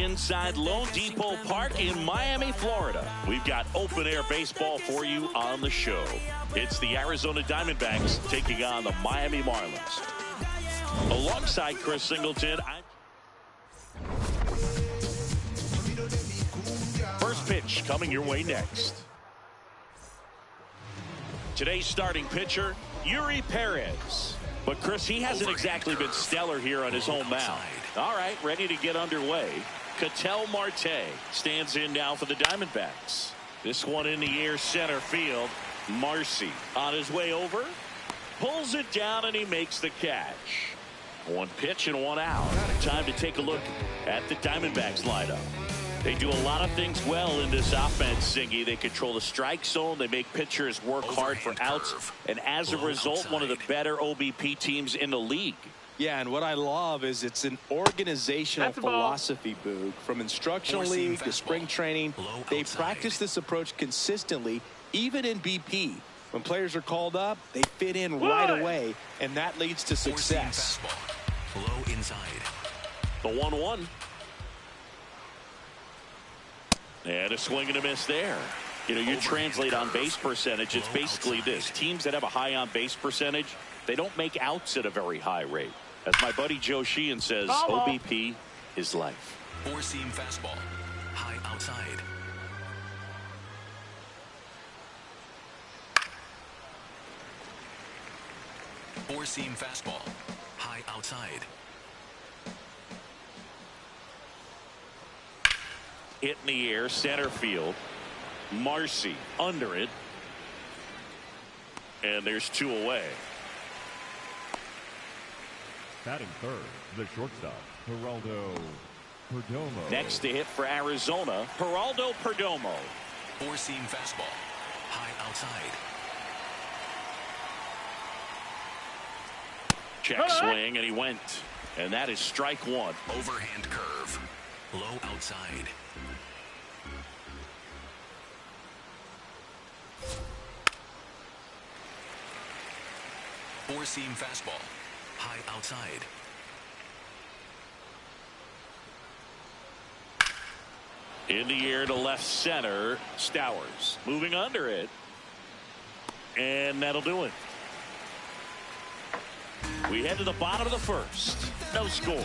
inside Lone Depot Park in Miami, Florida. We've got open-air baseball for you on the show. It's the Arizona Diamondbacks taking on the Miami Marlins. Alongside Chris Singleton, first pitch coming your way next. Today's starting pitcher, Yuri Perez. But, Chris, he hasn't exactly been stellar here on his home mound. All right, ready to get underway. Ketel Marte stands in now for the Diamondbacks. This one in the air, center field. Marcy on his way over. Pulls it down, and he makes the catch. One pitch and one out. Time to take a look at the Diamondbacks lineup. They do a lot of things well in this offense, Singy. They control the strike zone. They make pitchers work hard for outs. And as a result, one of the better OBP teams in the league. Yeah, and what I love is it's an organizational philosophy, Boog. From instructional league to spring training, they practice this approach consistently, even in BP. When players are called up, they fit in right away, and that leads to success. Low inside. The 1-1. And a swing and a miss there. You know, you translate on base percentage, it's basically this. Teams that have a high on base percentage, they don't make outs at a very high rate. As my buddy Joe Sheehan says, OBP is life. Four-seam fastball. High outside. Four-seam fastball. High outside. Hit in the air, center field. Marcy under it. And there's two away. Batting third, the shortstop, Geraldo Perdomo. Next to hit for Arizona, Geraldo Perdomo. Four-seam fastball. High outside. Check swing, and he went. And that is strike one. Overhand curve. Low outside. Four-seam fastball. High outside. In the air to left center, Stowers. Moving under it. And that'll do it. We head to the bottom of the first. No score.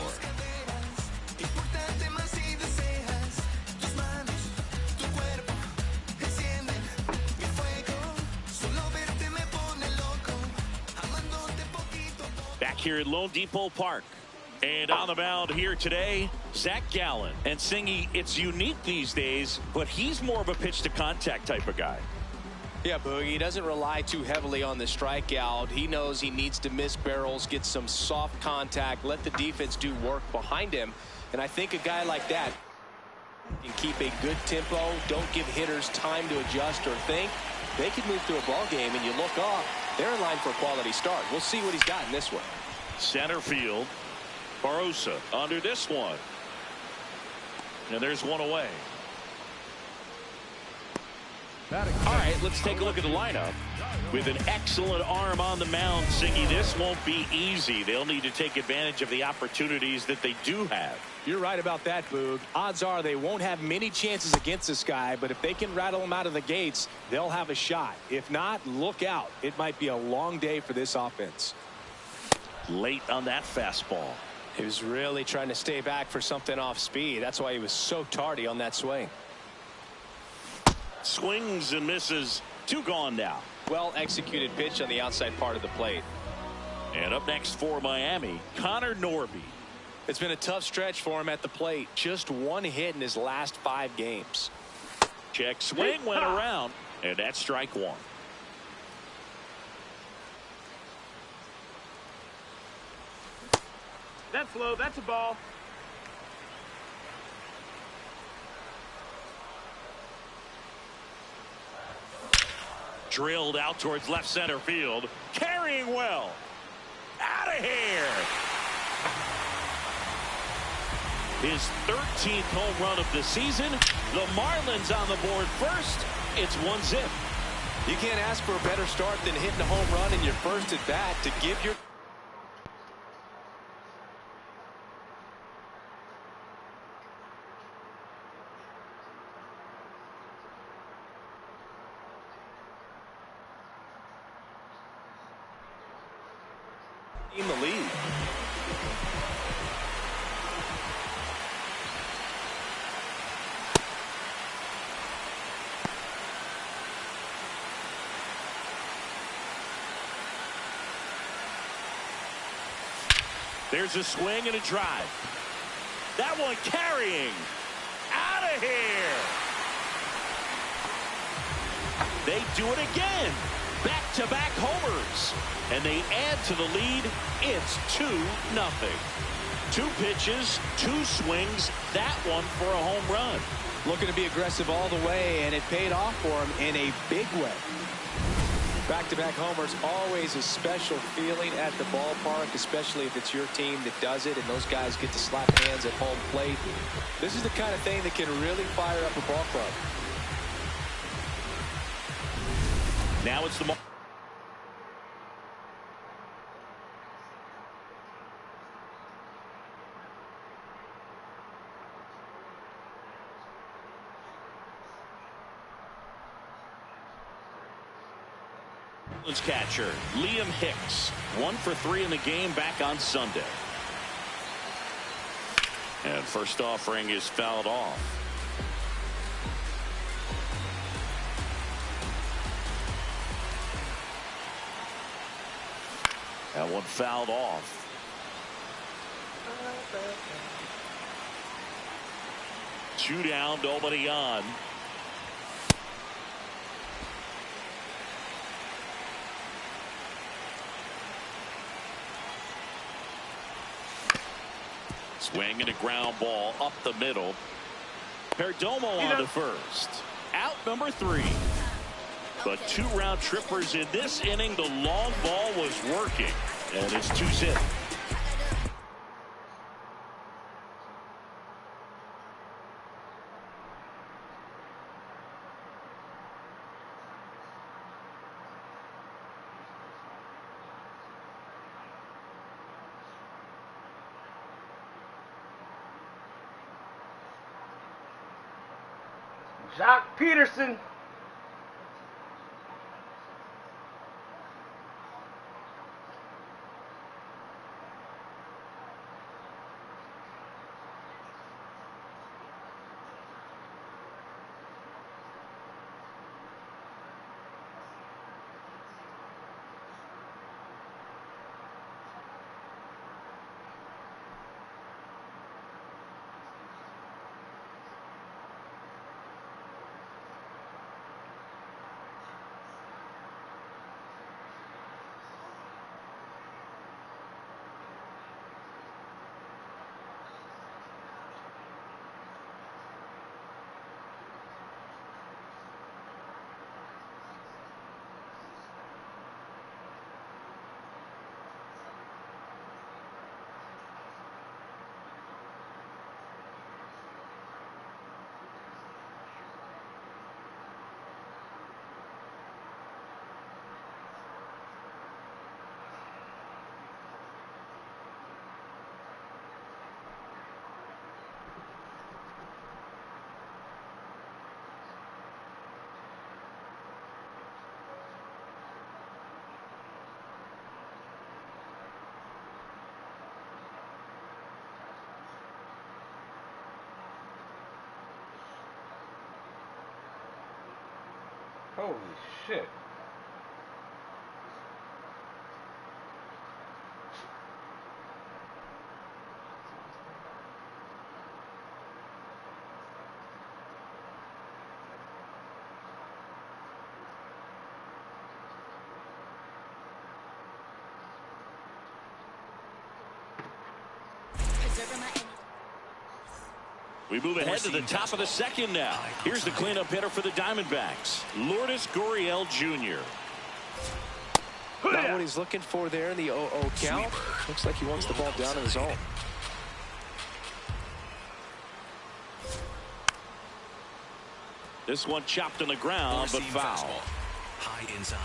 Back here at Lone Depot Park. And on the mound here today, Zach Gallen. And Singy, it's unique these days, but he's more of a pitch to contact type of guy. Yeah, Boogie, he doesn't rely too heavily on the strikeout. He knows he needs to miss barrels, get some soft contact, let the defense do work behind him. And I think a guy like that can keep a good tempo, don't give hitters time to adjust or think. They can move through a ball game, and you look up, they're in line for a quality start. We'll see what he's got in this one. Center field. Barossa under this one. And there's one away. All right, let's take a look at the lineup. With an excellent arm on the mound, Singy, this won't be easy. They'll need to take advantage of the opportunities that they do have. You're right about that, Boog. Odds are they won't have many chances against this guy, but if they can rattle him out of the gates, they'll have a shot. If not, look out. It might be a long day for this offense. Late on that fastball. He was really trying to stay back for something off speed. That's why he was so tardy on that swing. Swings and misses. Two gone now. Well executed pitch on the outside part of the plate. And up next for Miami, Connor Norby. It's been a tough stretch for him at the plate. Just one hit in his last 5 games. Check swing went around, and that's strike one. That's low. That's a ball. Drilled out towards left center field. Carrying well. Out of here. His 13th home run of the season. The Marlins on the board first. It's 1-0. You can't ask for a better start than hitting a home run in your first at bat to give your In the lead. There's a swing and a drive. That one carrying. Out of here. They do it again. Back-to-back homers. And they add to the lead. It's 2-0. 2 pitches, 2 swings. That one for a home run. Looking to be aggressive all the way, and it paid off for him in a big way. Back-to-back homers, always a special feeling at the ballpark, especially if it's your team that does it and those guys get to slap hands at home plate. This is the kind of thing that can really fire up a ball club. Now it's the Marlins catcher Liam Hicks, 1 for 3 in the game back on Sunday. And first offering is fouled off. That one fouled off. Two down, nobody on. Swing and a ground ball up the middle. Perdomo on to first. Out number 3. But 2 round trippers in this inning. The long ball was working. And it's 2-0. Jock Peterson. Holy shit. We move ahead to the top of the second now. Here's the cleanup hitter for the Diamondbacks, Lourdes Gurriel Jr. Not what he's looking for there in the 0-0 count. Looks like he wants the ball down in his zone. This one chopped on the ground, but foul. High inside.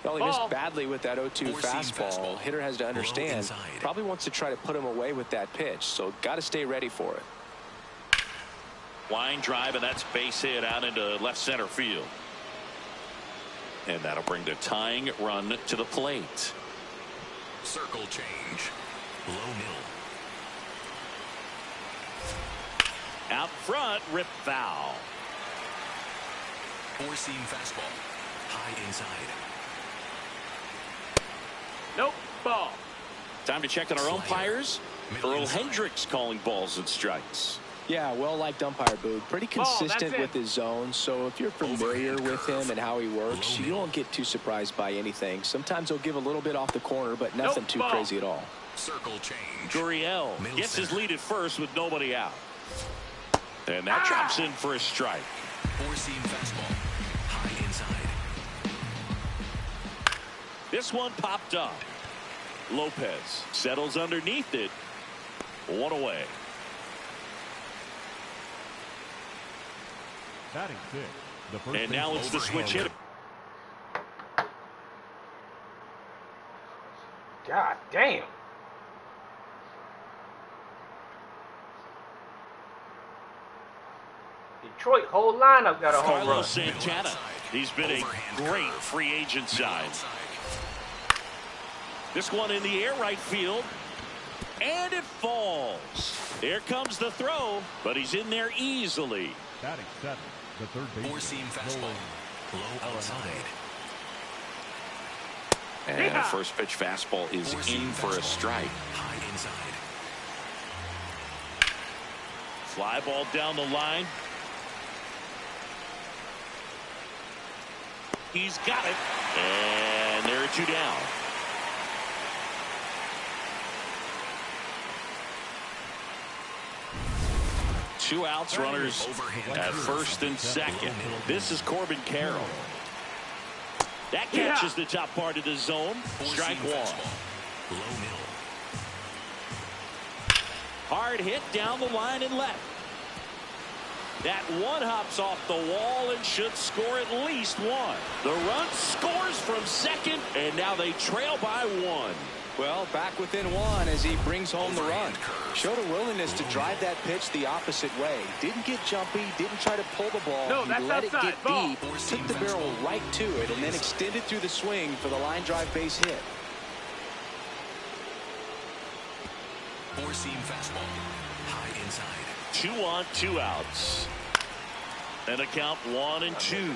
Well, he missed badly with that 0-2 fastball. Hitter has to understand, probably wants to try to put him away with that pitch, so got to stay ready for it. Line drive, and that's base hit out into left center field. And that'll bring the tying run to the plate. Circle change. Low mill. Out front, rip foul. Four-seam fastball. High inside. Nope, ball. Time to check on our umpires. Middle Earl inside. Hendricks calling balls and strikes. Yeah, well-liked umpire, Boog. Pretty consistent with his zone, so if you're familiar with him and how he works, you won't get too surprised by anything. Sometimes he'll give a little bit off the corner, but nothing too crazy at all. Circle change. Gurriel Middle gets his center. lead at first with nobody out. And that drops in for a strike. Four-seam fastball. High inside. This one popped up. Lopez settles underneath it. One away. Batting six, the first And now it's the Overhand switch hitter. God damn. Detroit whole lineup got a home run. Carlos Santana. He's been a Overhand great curve. free agent Middle sign. outside. This one in the air, right field. And it falls. There comes the throw, but he's in there easily. batting seven, the third baseman. Four-seam fastball. Low outside. And the first pitch fastball is Four-seam in for a fastball. strike. High inside. Fly ball down the line. He's got it. And there are two down. Two outs, runners Overhand at curve. first and second. This is Corbin Carroll. That catches the top part of the zone. Strike Four-seam one. fastball. Low mill. Hard hit down the line and left. That one hops off the wall and should score at least one. The run scores from second, and now they trail by one. Well, back within one as he brings home the run. Showed a willingness to drive that pitch the opposite way. Didn't get jumpy, didn't try to pull the ball. He let it get deep, took the barrel right to it, and then extended through the swing for the line drive base hit. Four-seam fastball. High inside. 2 on, 2 outs. And a count 1-2.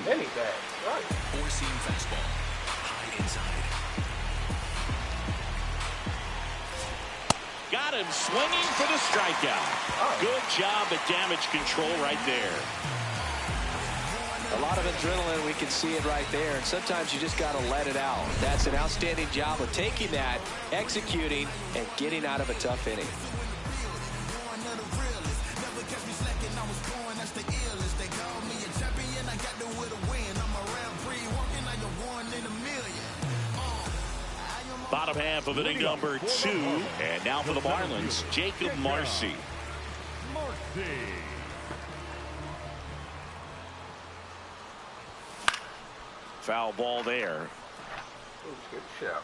Any bad. Right. Four-seam fastball. High inside. Got him swinging for the strikeout. Good job at damage control right there. A lot of adrenaline, we can see it right there, and sometimes you just got to let it out. That's an outstanding job of taking that, executing, and getting out of a tough inning. Bottom half of inning number 2. And now for the Marlins, Jacob Marcy. Marcy. Foul ball there. Good shout.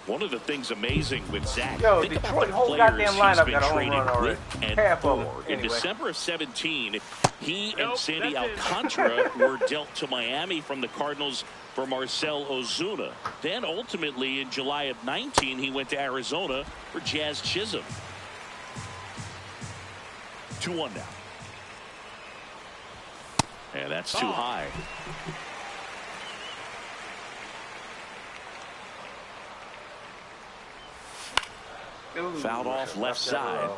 One of the things amazing with Zach, Yo, think Detroit about the whole players goddamn he's lineup been got a home traded run already. with and Half of them, for. In anyway. December of 17, he and Sandy Alcantara were dealt to Miami from the Cardinals for Marcell Ozuna. Then ultimately in July of 19, he went to Arizona for Jazz Chisholm. 2-1 now. And that's too high. Ooh, Fouled off left side.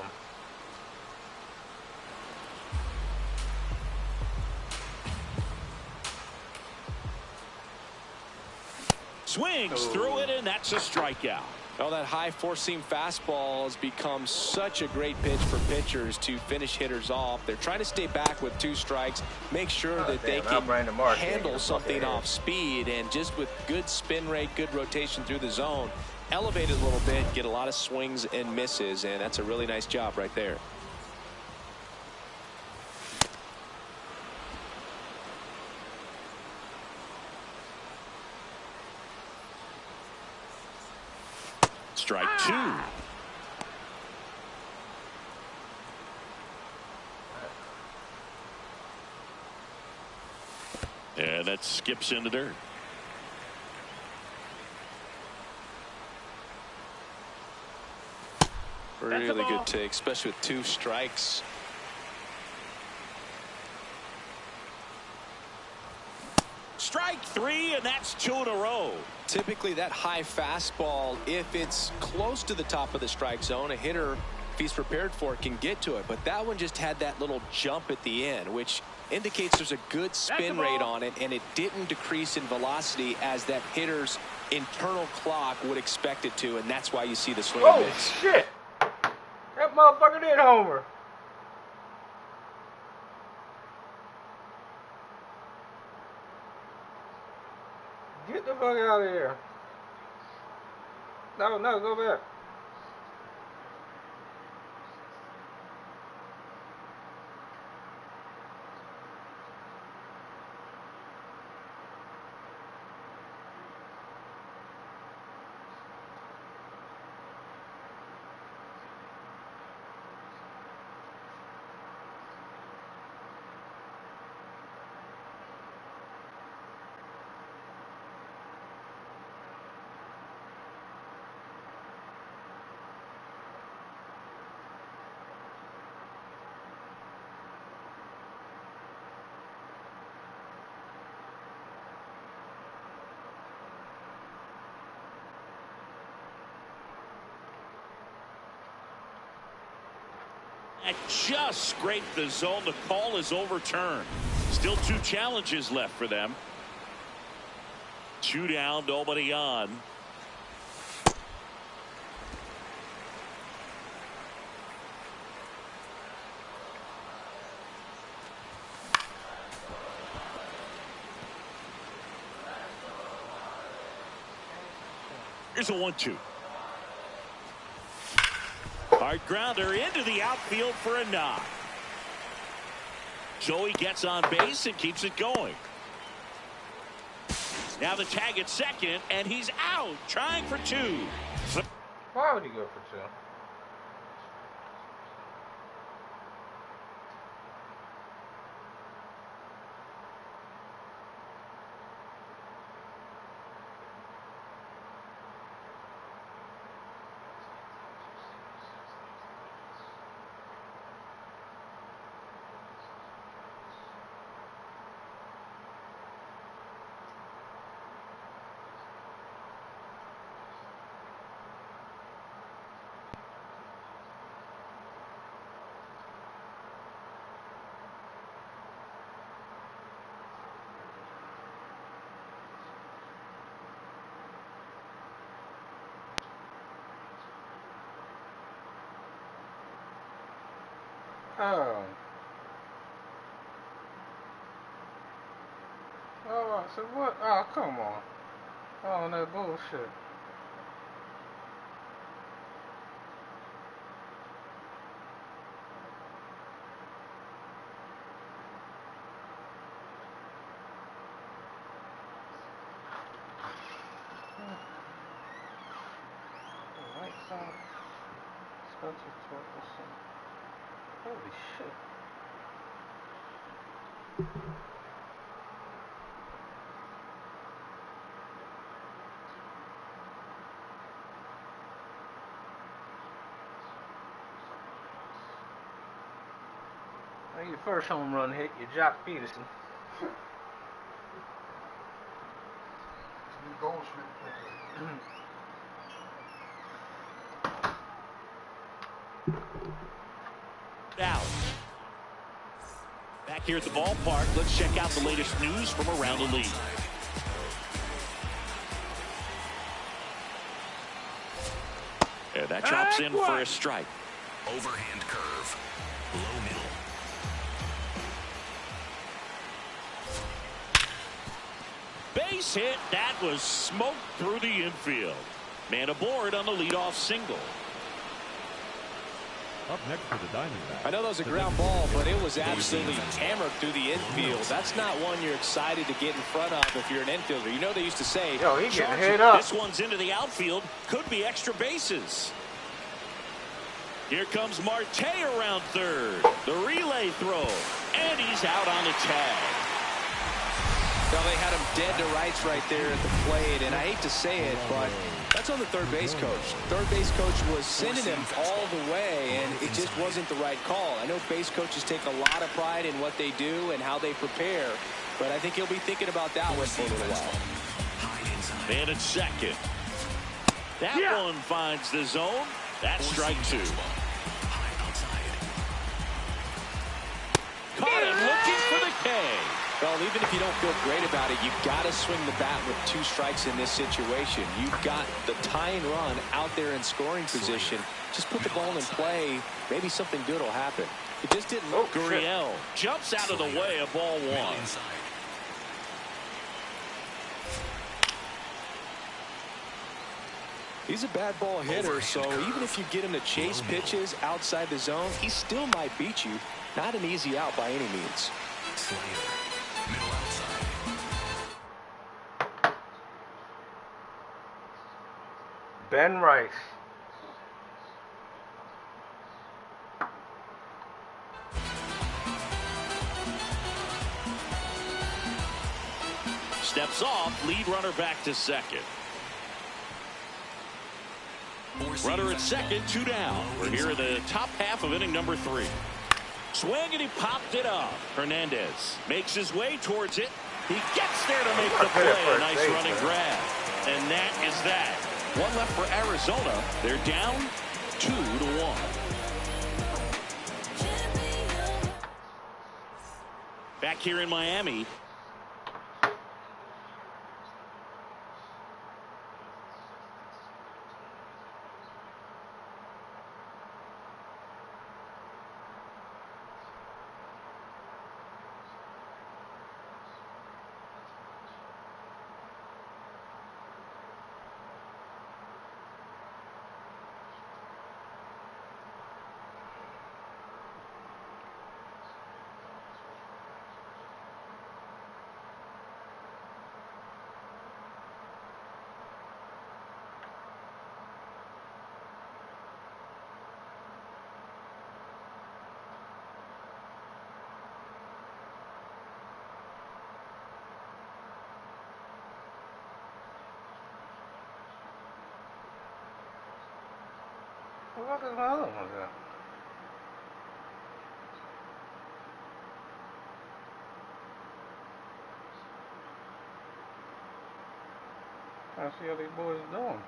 Swings through it, and that's a strikeout. Well, that high four-seam fastball has become such a great pitch for pitchers to finish hitters off. They're trying to stay back with 2 strikes, make sure that they can handle something off speed, and just with good spin rate, good rotation through the zone, elevate it a little bit, get a lot of swings and misses, and that's a really nice job right there. Strike 2. And that skips into dirt. Really good take, especially with 2 strikes. Strike 3, and that's 2 in a row. Typically, that high fastball, if it's close to the top of the strike zone, a hitter, if he's prepared for it, can get to it. But that one just had that little jump at the end, which indicates there's a good spin rate on it, and it didn't decrease in velocity as that hitter's internal clock would expect it to, and that's why you see the swing and Oh, miss. shit. That motherfucker did homer. Get the fuck out of here. No, go back. And just scraped the zone. The call is overturned. Still 2 challenges left for them. 2 down, nobody on. Here's a 1-2. Hard grounder into the outfield for a knock. Joey gets on base and keeps it going. Now the tag at second, and he's out, trying for 2. Why would he go for 2? Oh. Oh, so what? Oh, come on. Oh, no bullshit. Right side. Spencer Torkelson. Holy shit. Well, your first home run hit, you Jock Peterson. Out. Back here at the ballpark, let's check out the latest news from around the league. And that drops in for a strike. Overhand curve. Low middle. Base hit. That was smoked through the infield. Man aboard on the leadoff single. Up next for the Diamondbacks. I know that was a ground ball, but it was absolutely hammered through the infield. That's not one you're excited to get in front of if you're an infielder. You know they used to say, Yo, he getting hit up. This one's into the outfield. Could be extra bases. Here comes Marte around third. The relay throw. And he's out on the tag. Well, they had him dead to rights right there at the plate, and I hate to say it, but that's on the third base coach. Third base coach was sending him all the way, and it just wasn't the right call. I know base coaches take a lot of pride in what they do and how they prepare, but I think he'll be thinking about that one for a little while. And it's second. That one finds the zone. That's strike two. Caught him looking for the K. Well, even if you don't feel great about it, you've got to swing the bat with 2 strikes in this situation. You've got the tying run out there in scoring position. Just put the ball in play. Maybe something good will happen. It just didn't look. Gurriel jumps out of the way of ball 1. He's a bad ball hitter, so even if you get him to chase pitches outside the zone, he still might beat you. Not an easy out by any means. Ben Rice. Steps off, lead runner back to second. Runner at second, 2 down. We're here in the top half of inning number 3. Swing, and he popped it up. Hernandez makes his way towards it. He gets there to make the play. A nice running grab. And that is that. One left for Arizona. They're down 2-1. Back here in Miami. What is my other one then? I see how these boys are doing.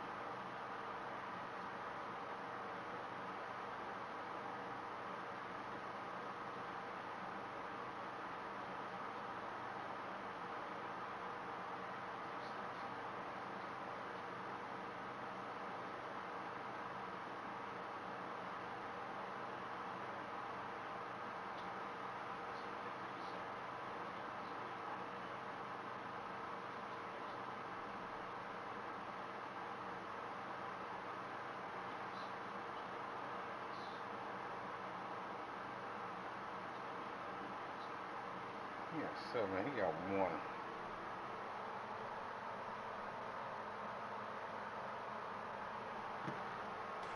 He got 7, he got 1.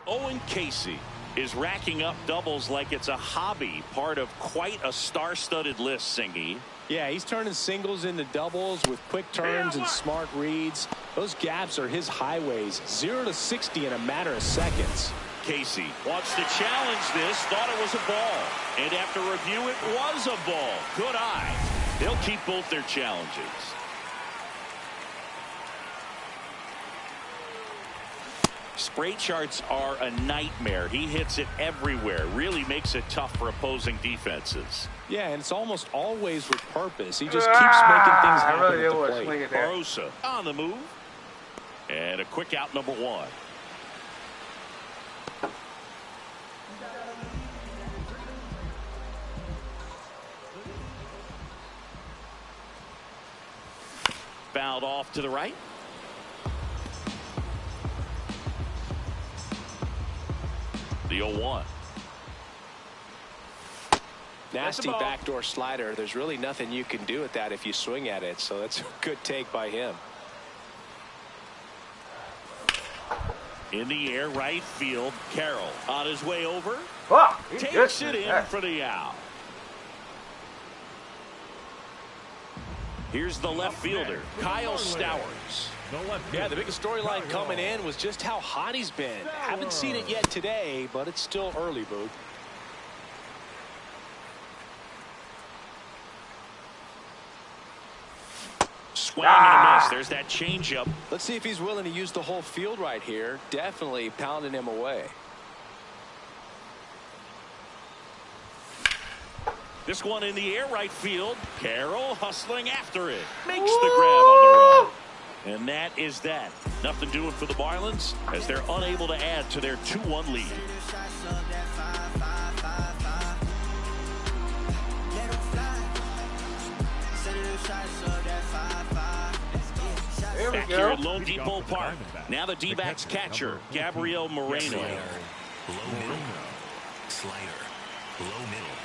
Owen Casey is racking up doubles like it's a hobby, part of quite a star-studded list, Singy. Yeah, he's turning singles into doubles with quick turns and smart reads. Those gaps are his highways. 0 to 60 in a matter of seconds. Casey wants to challenge this, thought it was a ball. And after review, it was a ball. Good eye. They'll keep both their challenges. Spray charts are a nightmare. He hits it everywhere. Really makes it tough for opposing defenses. Yeah, and it's almost always with purpose. He just keeps making things happen really at the plate. Barossa on the move. And a quick out, number 1. Fouled off to the right. The 0-1. Nasty backdoor slider. There's really nothing you can do with that if you swing at it. So that's a good take by him. In the air, right field. Carroll on his way over. Takes it in for the out. Here's the left fielder, Kyle Stowers. Yeah, the biggest storyline coming in was just how hot he's been. Haven't seen it yet today, but it's still early, Boog. Swing and a miss. There's that changeup. Let's see if he's willing to use the whole field right here. Definitely pounding him away. This one in the air right field. Carroll hustling after it. Makes the grab on the run. And that is that. Nothing doing for the Marlins as they're unable to add to their 2-1 lead. There we Back go. here at Lone Depot Park. Now the D-backs catcher, Gabriel Moreno. Slider. Low middle. Slider. Low middle.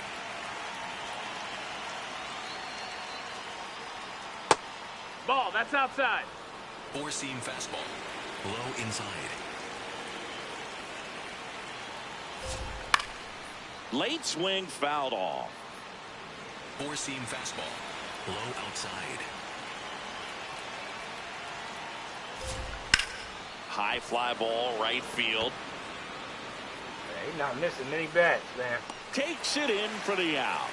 Ball, that's outside. Four-seam fastball. Low inside. Late swing fouled off. Four-seam fastball. Low outside. High fly ball right field. Man, he's not missing many bats, man. Takes it in for the out.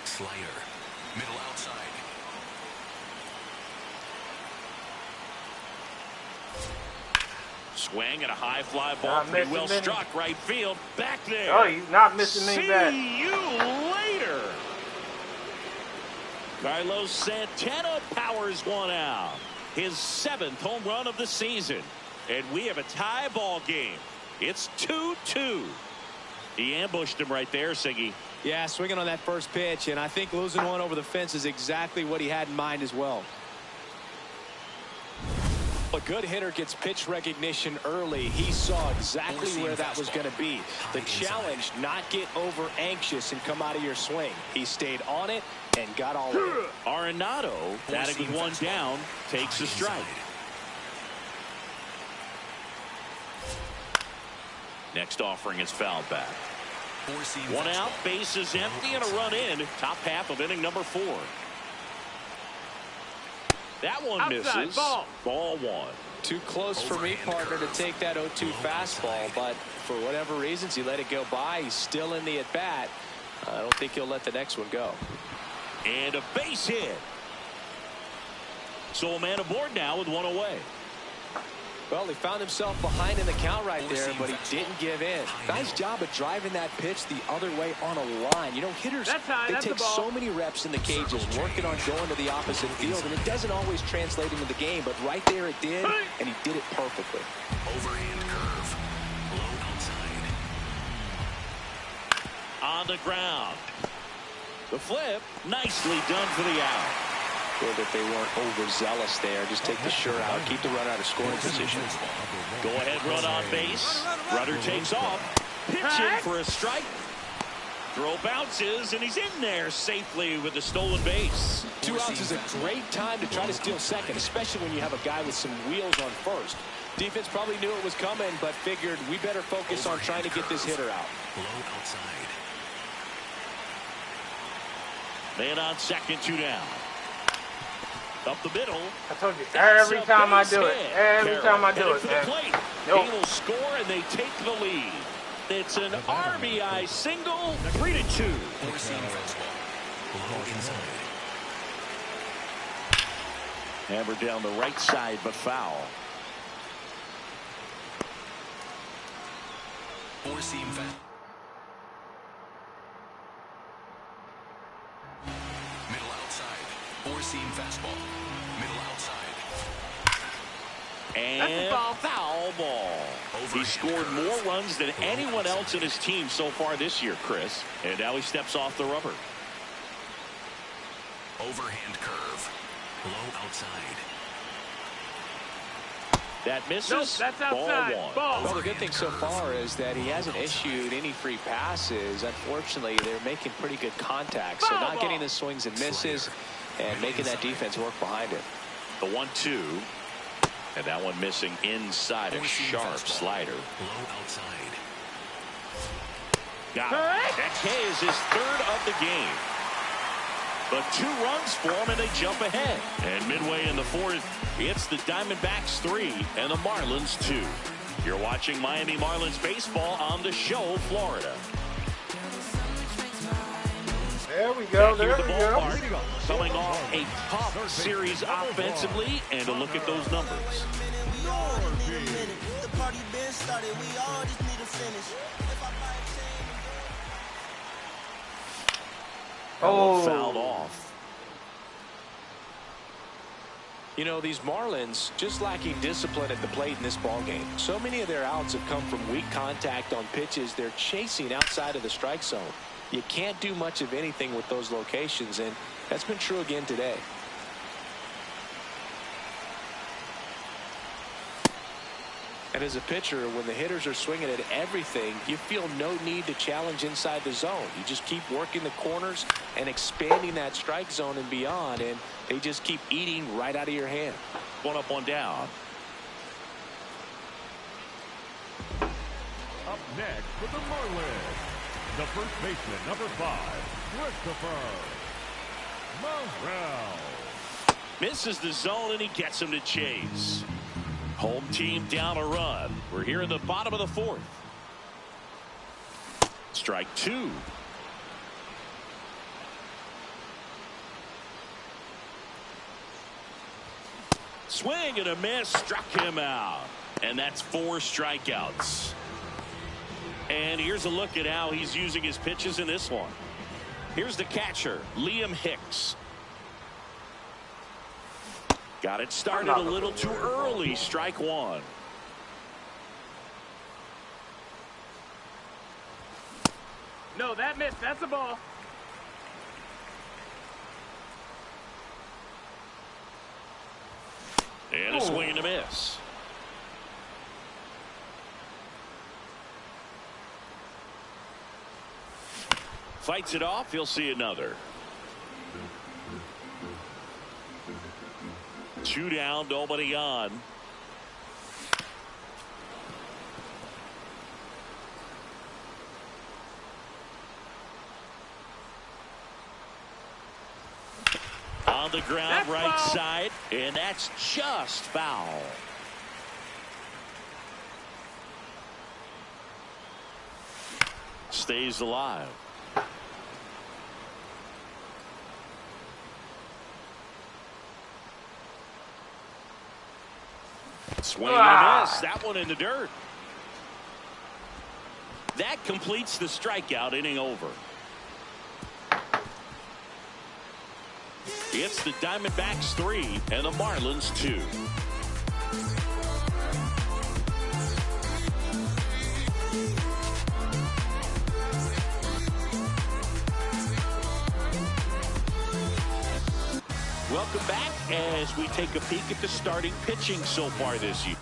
Slider. Middle outside. Swing and a high fly ball. Not Pretty missing well many. struck right field. Back there. Oh, he's not missing many bats. See you later. Carlos Santana powers one out. His 7th home run of the season. And we have a tie ball game. It's 2-2. He ambushed him right there, Siggy. Yeah, swinging on that first pitch, and I think losing one over the fence is exactly what he had in mind as well. A good hitter gets pitch recognition early. He saw exactly where that was going to be. The challenge, not get over anxious and come out of your swing. He stayed on it and got all of it. Arenado, batting with one down, takes a strike. Next offering is fouled back. One out, bases empty, and a run in. Top half of inning number 4. That one Outside, misses. ball. Ball 1. Too close for me, partner, to take that 0-2 fastball, but for whatever reasons, he let it go by. He's still in the at-bat. I don't think he'll let the next one go. And a base hit. So a man aboard now with one away. Well, he found himself behind in the count right there, but he didn't give in. Nice job of driving that pitch the other way on a line. You know, hitters, That's high, they that's take the ball. so many reps in the cages, working on going to the opposite field, and it doesn't always translate into the game, but right there it did, and he did it perfectly. Overhand curve. Low outside. On the ground. The flip, nicely done for the out. Good that they weren't overzealous there. Just take the shirt out, keep the runner out of scoring position. Go ahead, run on base. Runner takes off. Pitching for a strike. Throw bounces, and he's in there safely with the stolen base. 2 outs is a great time to try to steal second, especially when you have a guy with some wheels on first. Defense probably knew it was coming, but figured we better focus on trying to get this hitter out. Low outside. Man on second, 2 down. Up the middle. I told you, every time I do it. Every time I do it, man. Nope. He will score, and they take the lead. It's an RBI single, 3-2. Four-seam fastball. Low inside. Hammered down the right side, but foul. Four-seam fastball. Middle outside. Four-seam fastball. Middle outside. And foul ball. He scored more runs than anyone else in his team so far this year, Chris. And now he steps off the rubber. Overhand curve. Low outside. That misses. Nope, that's outside. Ball 1. Ball. Well, the good thing so far is that he hasn't issued any free passes. Unfortunately, they're making pretty good contact, so not getting the swings and misses and making that defense work behind it. The 1-2. And that one missing inside a sharp slider. Low outside. Got it. That K is his 3rd of the game. But 2 runs for them, and they jump ahead. And midway in the 4th, it's the Diamondbacks 3 and the Marlins 2. You're watching Miami Marlins baseball on the Show, Florida. There we go. There we go. Coming off a tough series offensively, and a look at those numbers. Oh, Fouled off. You know, these Marlins just lacking discipline at the plate in this ballgame. So many of their outs have come from weak contact on pitches they're chasing outside of the strike zone. You can't do much of anything with those locations, and that's been true again today. And as a pitcher, when the hitters are swinging at everything, you feel no need to challenge inside the zone. You just keep working the corners and expanding that strike zone and beyond, and they just keep eating right out of your hand. 1 up, 1 down. Up next for the Marlins, the first baseman, number 5, Christopher Morel. Misses the zone, and he gets him to chase. Home team down a run. We're here in the bottom of the 4th. Strike 2. Swing and a miss. Struck him out. And that's 4 strikeouts. And here's a look at how he's using his pitches in this one. Here's the catcher, Liam Hicks. Got it started a little too early. Strike 1. No, that missed. That's a ball. And a swing and a miss. Fights it off. He'll see another. 2 down, nobody on. On the ground, that's right foul. side, and that's just foul. Stays alive. Swing and a miss. That one in the dirt. That completes the strikeout. Inning over. It's the Diamondbacks 3 and the Marlins 2. Welcome back as we take a peek at the starting pitching so far this year.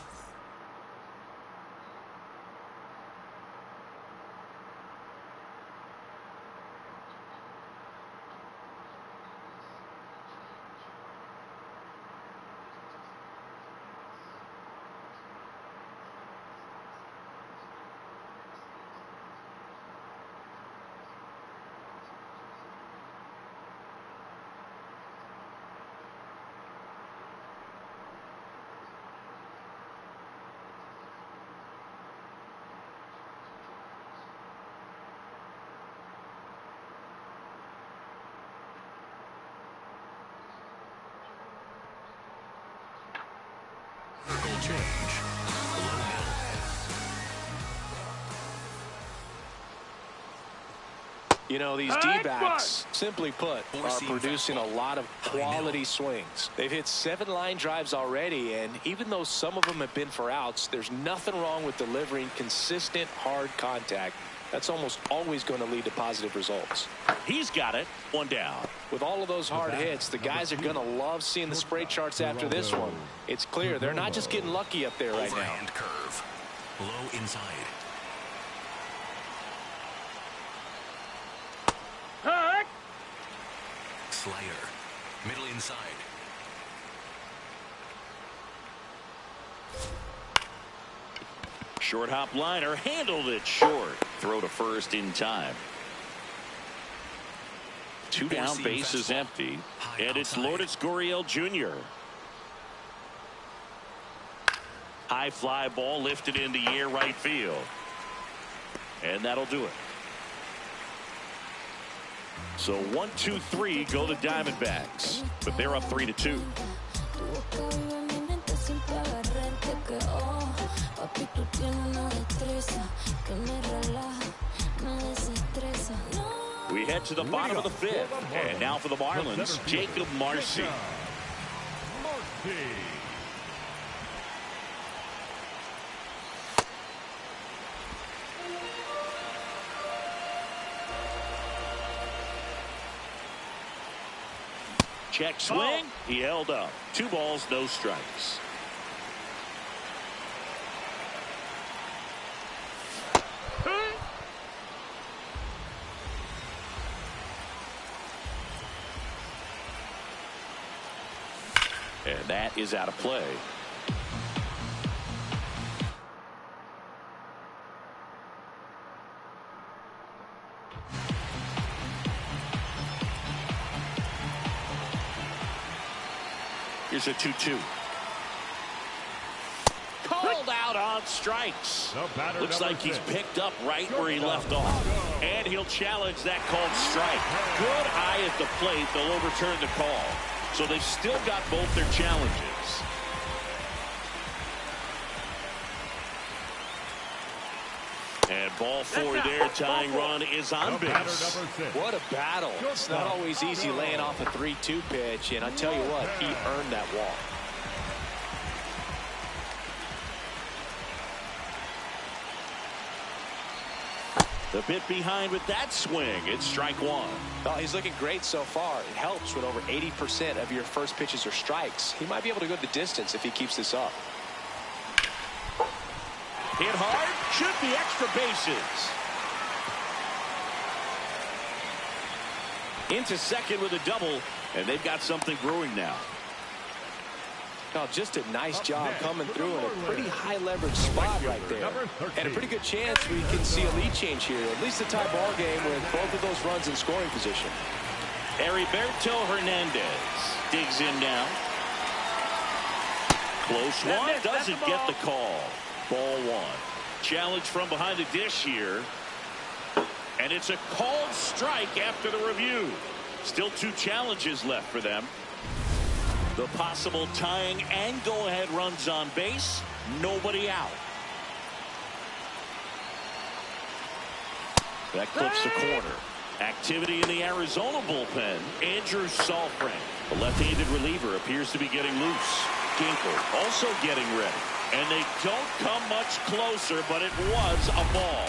Change. You know, these D-backs, simply put, are producing a lot of quality swings. They've hit 7 line drives already, and even though some of them have been for outs, there's nothing wrong with delivering consistent, hard contact. That's almost always going to lead to positive results. He's got it. 1 down. With all of those hard hits, the guys are going to love seeing the spray charts after this one. It's clear they're not just getting lucky up there right now. Overhand curve. Low inside. Hook. Slider. Middle inside. Short hop liner handled it short. Throw to first in time. Two down, bases empty, and it's Lourdes Gurriel Jr. High fly ball lifted in the air right field. And that'll do it. So 1, 2, 3 go the Diamondbacks, but they're up 3-2. We head to the bottom of the fifth, and now for the Marlins, Jacob Marcy. Check swing. He held up. 2 balls, no strikes. And that is out of play. Here's a 2-2. Called out on strikes. Looks like he's picked up right where he left off. And he'll challenge that called strike. Good eye at the plate. They'll overturn the call. So they've still got both their challenges. And ball 4 there. Tying run is on base. What a battle. It's not always easy laying off a 3-2 pitch. And I tell you what, he earned that walk. The bit behind with that swing. It's strike 1. Oh, he's looking great so far. It helps when over 80% of your first pitches are strikes. He might be able to go the distance if he keeps this up. Hit hard. Should be extra bases. Into second with a double, and they've got something brewing now. Oh, just a nice job coming through in a pretty high leverage spot right there. And a pretty good chance we can see a lead change here. At least a tie ball game with both of those runs in scoring position. Heriberto Hernandez digs in now. Close one. Doesn't get the call. Ball 1. Challenge from behind the dish here. And it's a called strike after the review. Still 2 challenges left for them. The possible tying and go-ahead runs on base. Nobody out. That clips the corner. Activity in the Arizona bullpen. Andrew Saalfrank, the left-handed reliever, appears to be getting loose. Ginkel also getting ready. And they don't come much closer, but it was a ball.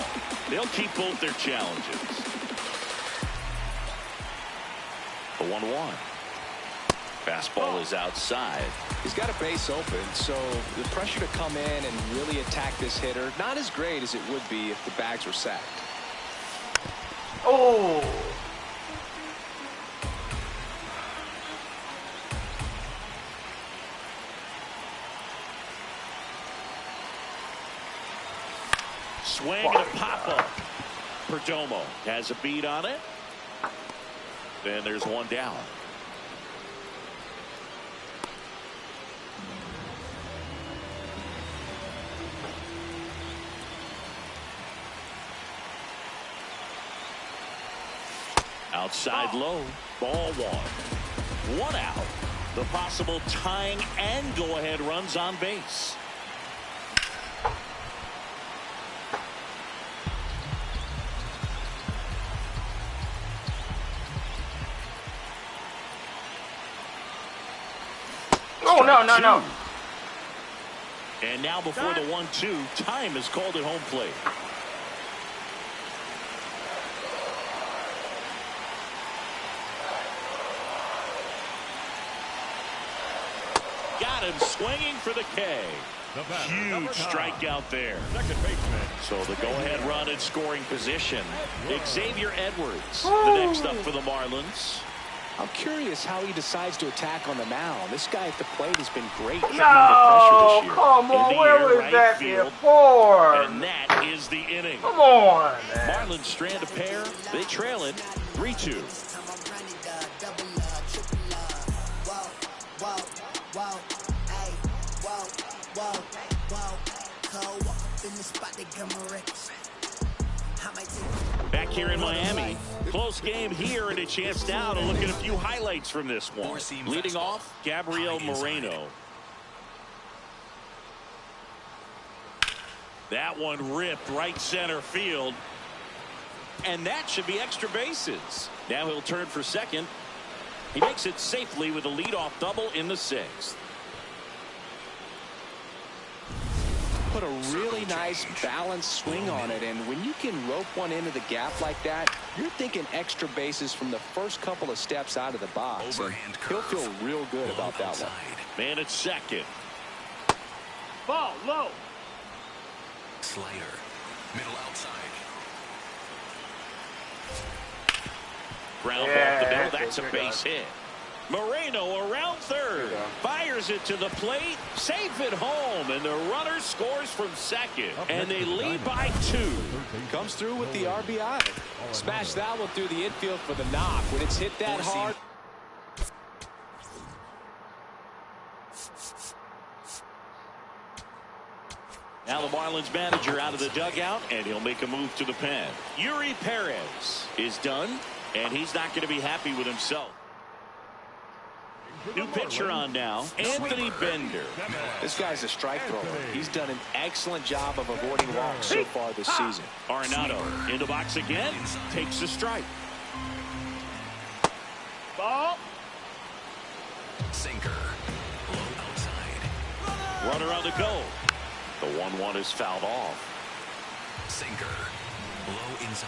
They'll keep both their challenges. The 1-1. Fastball is outside. He's got a base open, so the pressure to come in and really attack this hitter, not as great as it would be if the bags were sacked. Oh! Swing and a pop-up. Perdomo has a beat on it. Then there's one down. Outside low. Ball 1. 1 out. The possible tying and go-ahead runs on base. Oh, no. And now before the 1-2, time is called at home plate. Got him swinging for the K. Huge strikeout there. So the go-ahead run in scoring position. Xavier Edwards, the next up for the Marlins. I'm curious how he decides to attack on the mound. This guy at the plate has been great hitting under pressure this year. Come on, where was that before? And that is the inning. Come on, man. Marlins strand a pair. They trail it 3-2. Back here in Miami, close game here, and a chance now to look at a few highlights from this one. Leading off, Gabriel Moreno. That one ripped right center field, and that should be extra bases. Now he'll turn for second. He makes it safely with a leadoff double in the sixth. Put a really nice balanced swing on it, and when you can rope one into the gap like that, you're thinking extra bases from the first couple of steps out of the box. He'll feel real good about that one. Man at second. Ball low. Slayer, middle outside. Ground off the middle. That's a base hit. Moreno around third. Fires it to the plate. Safe at home. And the runner scores from second. And they lead by 2. Comes through with the RBI. Smash that one through the infield for the knock. When it's hit that hard. Now the Marlins manager out of the dugout, and he'll make a move to the pen. Yuri Perez is done, and he's not going to be happy with himself. New pitcher on now, Anthony Bender. This guy's a strike thrower. He's done an excellent job of avoiding walks so far this season. Arenado in the box again, takes the strike. Ball. Sinker, low outside. Runner on the go. The 1-1 is fouled off. Sinker, low inside.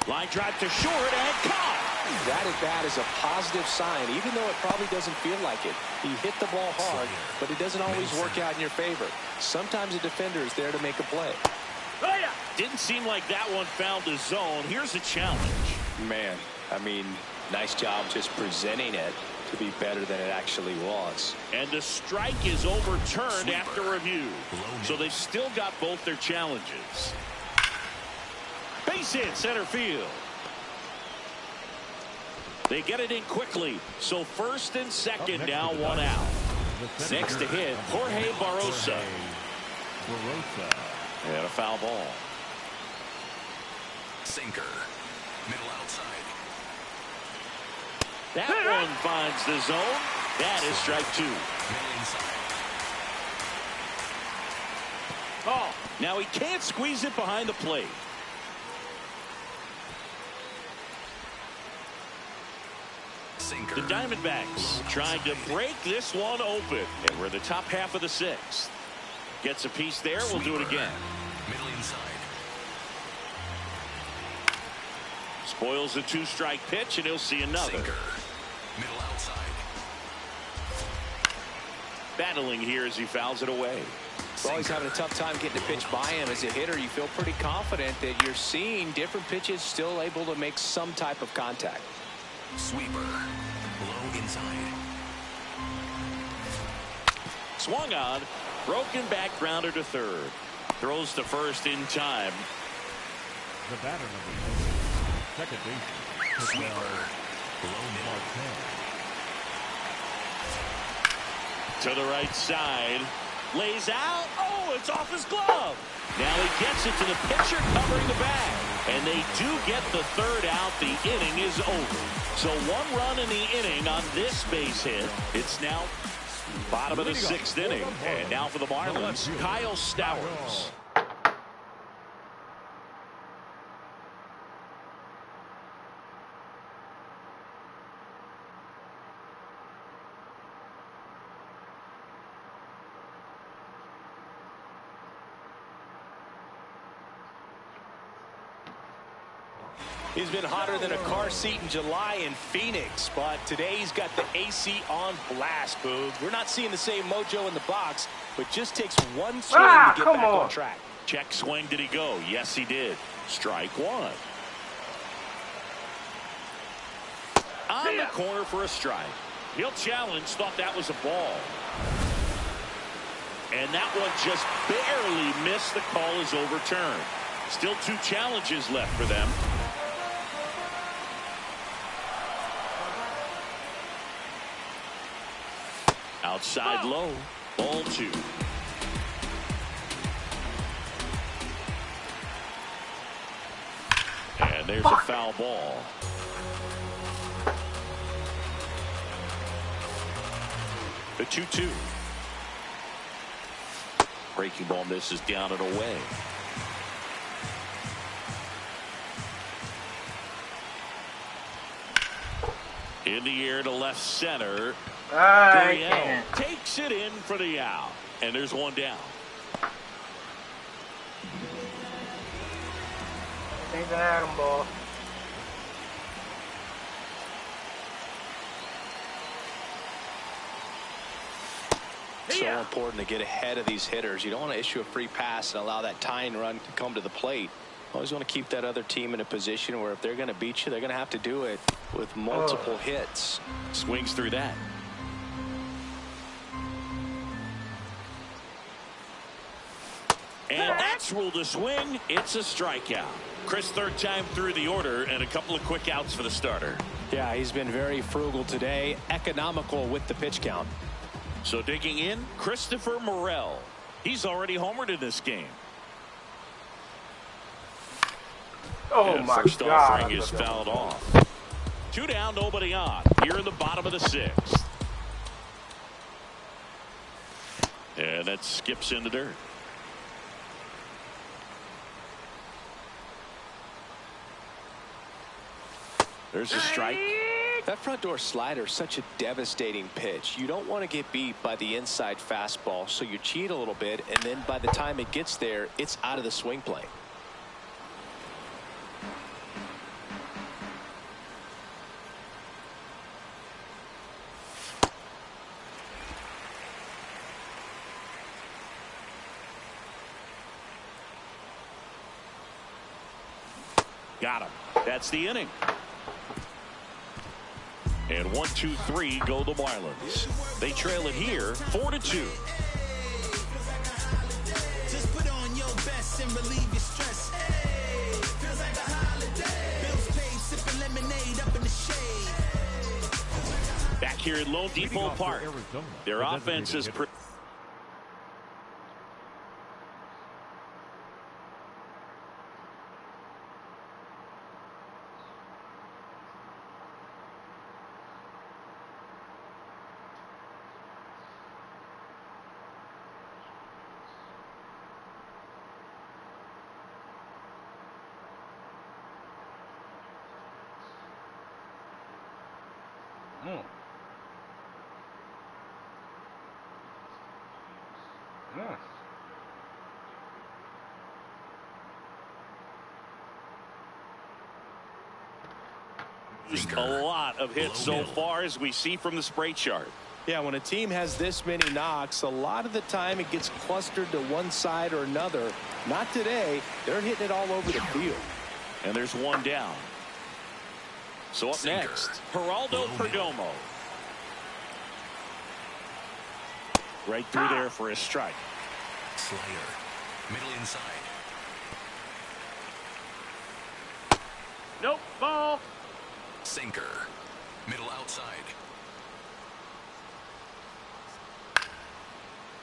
Line drive to short and caught. That at bat is a positive sign, even though it probably doesn't feel like it. He hit the ball hard, but it doesn't always work out in your favor. Sometimes a defender is there to make a play. Oh, yeah. Didn't seem like that one found the zone. Here's a challenge. Man, I mean, nice job just presenting it to be better than it actually was. And the strike is overturned after review. So they've still got both their challenges. Base hit center field. They get it in quickly. So first and second now, 1 out. Next to hit, Jorge Barrosa. And a foul ball. Sinker, middle outside. That one finds the zone. That is strike 2. Middle inside. Oh, now he can't squeeze it behind the plate. Sinker. The Diamondbacks trying to break this one open. And we're in the top half of the 6th. Gets a piece there. We'll do it again. Middle inside. Spoils a 2-strike pitch, and he'll see another. Sinker, middle outside. Battling here as he fouls it away. Well, he's having a tough time getting a pitch by him. As a hitter, you feel pretty confident that you're seeing different pitches still able to make some type of contact. Sweeper, low inside. Swung on, broken back grounder to third. Throws to first in time. The batter number 2, second base. Sweeper, low middle. To the right side. Lays out. Oh, it's off his glove. Now he gets it to the pitcher covering the bag. And they do get the third out. The inning is over. So 1 run in the inning on this base hit. It's now bottom of the 6th inning. And now for the Marlins, Kyle Stowers. He's been hotter than a car seat in July in Phoenix, but today he's got the AC on blast, Boog. We're not seeing the same mojo in the box, but just takes one swing to get back on track. Check swing. Did he go? Yes, he did. Strike 1. On the corner for a strike. He'll challenge. Thought that was a ball. And that one just barely missed. The call is overturned. Still 2 challenges left for them. Outside low. Ball 2. there's a foul ball. The 2-2. Breaking ball misses down and away. In the air to left center. I Takes it in for the out. And there's one down. He's an atom ball. So important to get ahead of these hitters. You don't want to issue a free pass and allow that tying run to come to the plate. Always want to keep that other team in a position where if they're going to beat you, they're going to have to do it with multiple hits. Swings through that. And that's ruled a swing. It's a strikeout. Chris, third time through the order, and a couple of quick outs for the starter. Yeah, he's been very frugal today, economical with the pitch count. So digging in, Christopher Morel. He's already homered in this game. Oh and my first God. offering is fouled off. 2 down, nobody on. Here in the bottom of the 6th. And that skips in the dirt. There's a strike. That front door slider is such a devastating pitch. You don't want to get beat by the inside fastball, so you cheat a little bit, and then by the time it gets there, it's out of the swing plane. Got him. That's the inning. And 1, 2, 3 go the Marlins. They trail it here 4-2. Just put on your best and relieve your stress. Hey, feels like a holiday. Bills paid, sipping lemonade up in the shade. Back here at Lone Depot Park. Their offense is pretty. A lot of hits so far, as we see from the spray chart. Yeah, when a team has this many knocks, a lot of the time it gets clustered to one side or another. Not today. They're hitting it all over the field. And there's one down. So up next, Geraldo Perdomo. Right through there for a strike. Slider. Middle inside. Nope, ball. Sinker. Middle outside.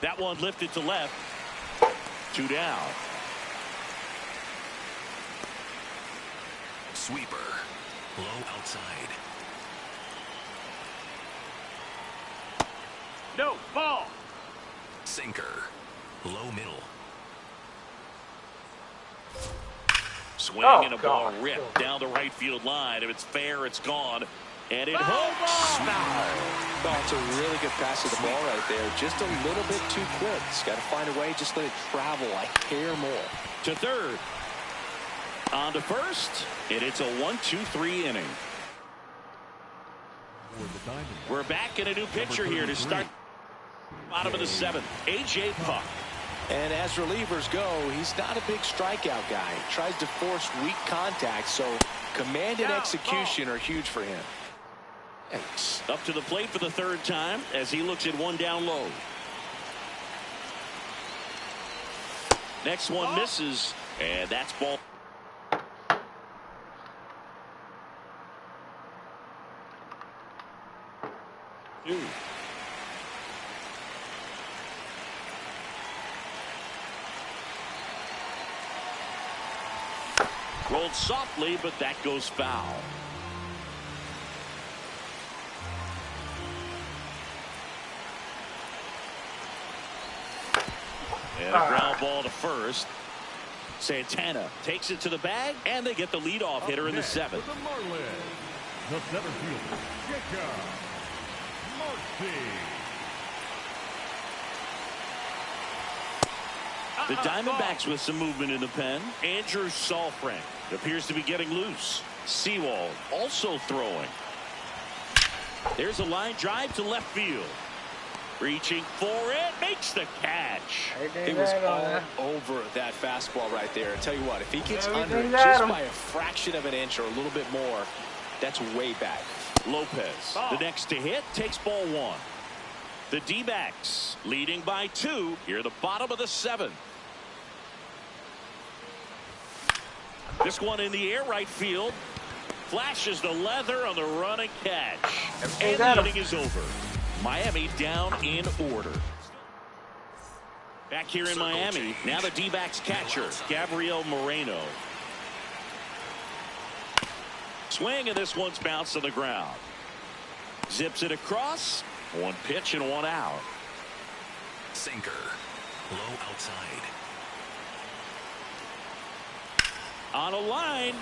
That one lifted to left. 2 down. Sweeper. Low outside. No, ball. Sinker. Low middle. Swing and a ball ripped down the right field line. If it's fair, it's gone. And it hooks. Oh, it's a really good pass of the ball right there. Just a little bit too quick. It's got to find a way. Just let it travel a hair more. To third. On to first. And it's a 1-2-3 inning. We're back in a new pitcher here to start. Bottom of the 7th. A.J. Puck. And as relievers go, he's not a big strikeout guy. He tries to force weak contact, so command and execution are huge for him. Up to the plate for the 3rd time as he looks at one down low. Next one misses, and that's ball. Two. Rolled softly, but that goes foul. And a ground ball to first. Santana takes it to the bag, and they get the leadoff hitter in the seventh. The Marlins, the center fielder, Jacob Marcy. The Diamondbacks with some movement in the pen. Andrew Saalfrank appears to be getting loose. Sewald also throwing. There's a line drive to left field. Reaching for it, makes the catch. It was all over that fastball right there. I tell you what, if he gets under it just by a fraction of an inch or a little bit more, that's way back. Lopez, the next to hit, takes ball one. The D-backs leading by 2 here at the bottom of the 7th. This one in the air, right field. Flashes the leather on the running catch. And the inning is over. Miami down in order. Back here in Miami, now the D-backs catcher, Gabriel Moreno. Swing, and this one's bounced to the ground. Zips it across. 1 pitch and 1 out. Sinker. Low outside. On a line.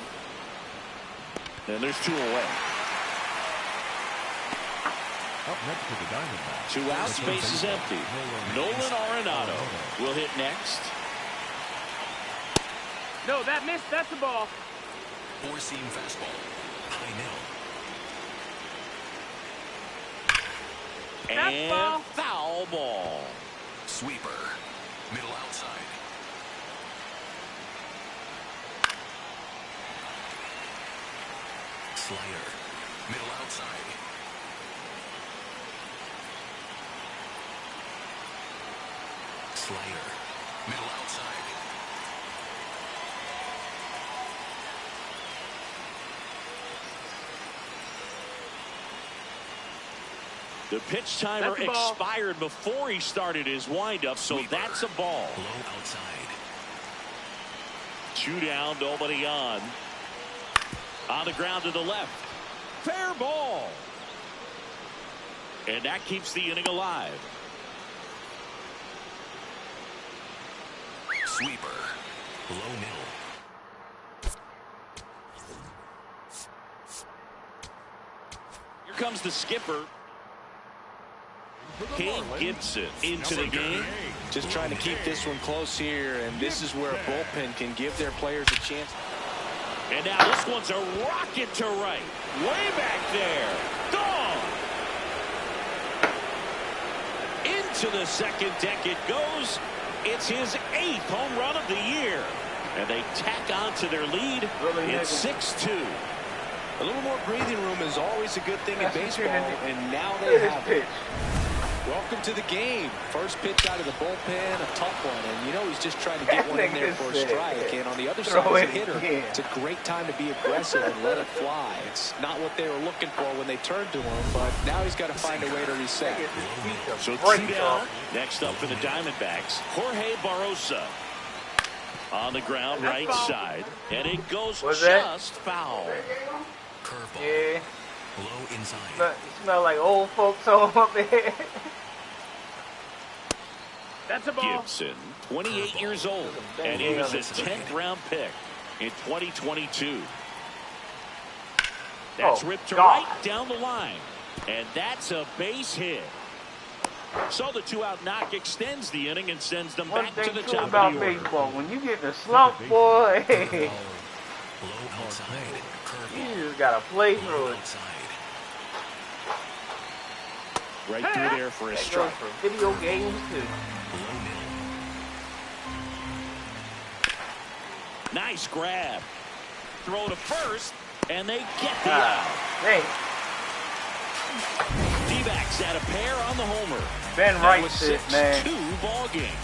And there's 2 away. Up next to the Diamondbacks. 2 out, space is empty. Nolan Arenado will hit next. No, that missed. That's a ball. 4-seam fastball. High middle. And foul ball. Sweeper. Middle outside. Slider. Middle outside. Slider. Middle outside. The pitch timer expired before he started his windup, so that's a ball. Low outside. 2 down, nobody on. On the ground to the left. Fair ball. And that keeps the inning alive. Sweeper. Low middle. Here comes the skipper. Kane Gibson into the game. Just trying to keep this one close here, and this is where a bullpen can give their players a chance. And now this one's a rocket to right. Way back there. Gone. Into the second deck it goes. It's his 8th home run of the year. And they tack on to their lead. It's 6-2. A little more breathing room is always a good thing in baseball, and now they have it. Welcome to the game. First pitch out of the bullpen, a tough one, and you know he's just trying to get one in there for a strike. And on the other side, as a hitter, it's a great time to be aggressive and let it fly. It's not what they were looking for when they turned to him, but now he's got to find a way to reset. So 2 down. Next up for the Diamondbacks, Jorge Barrosa. On the ground, right side, and it goes just foul. Curveball. Yeah. Low inside. You smell like old folks home up there. That's a ball. Gibson, 28 years old, and he was a 10th round pick in 2022. That's ripped to right down the line, and that's a base hit. So the 2-out knock extends the inning and sends them back to the top about of the order. baseball, when you get in a slump, boy, Low outside. Curveball. you just gotta play through it. Outside. Right through there for a That goes strike. for video games too. Low middle. Nice grab. Throw to first, and they get the out. Hey, D-backs had a pair on the homer. Ben That Wright was said, man. 6-2 ball game.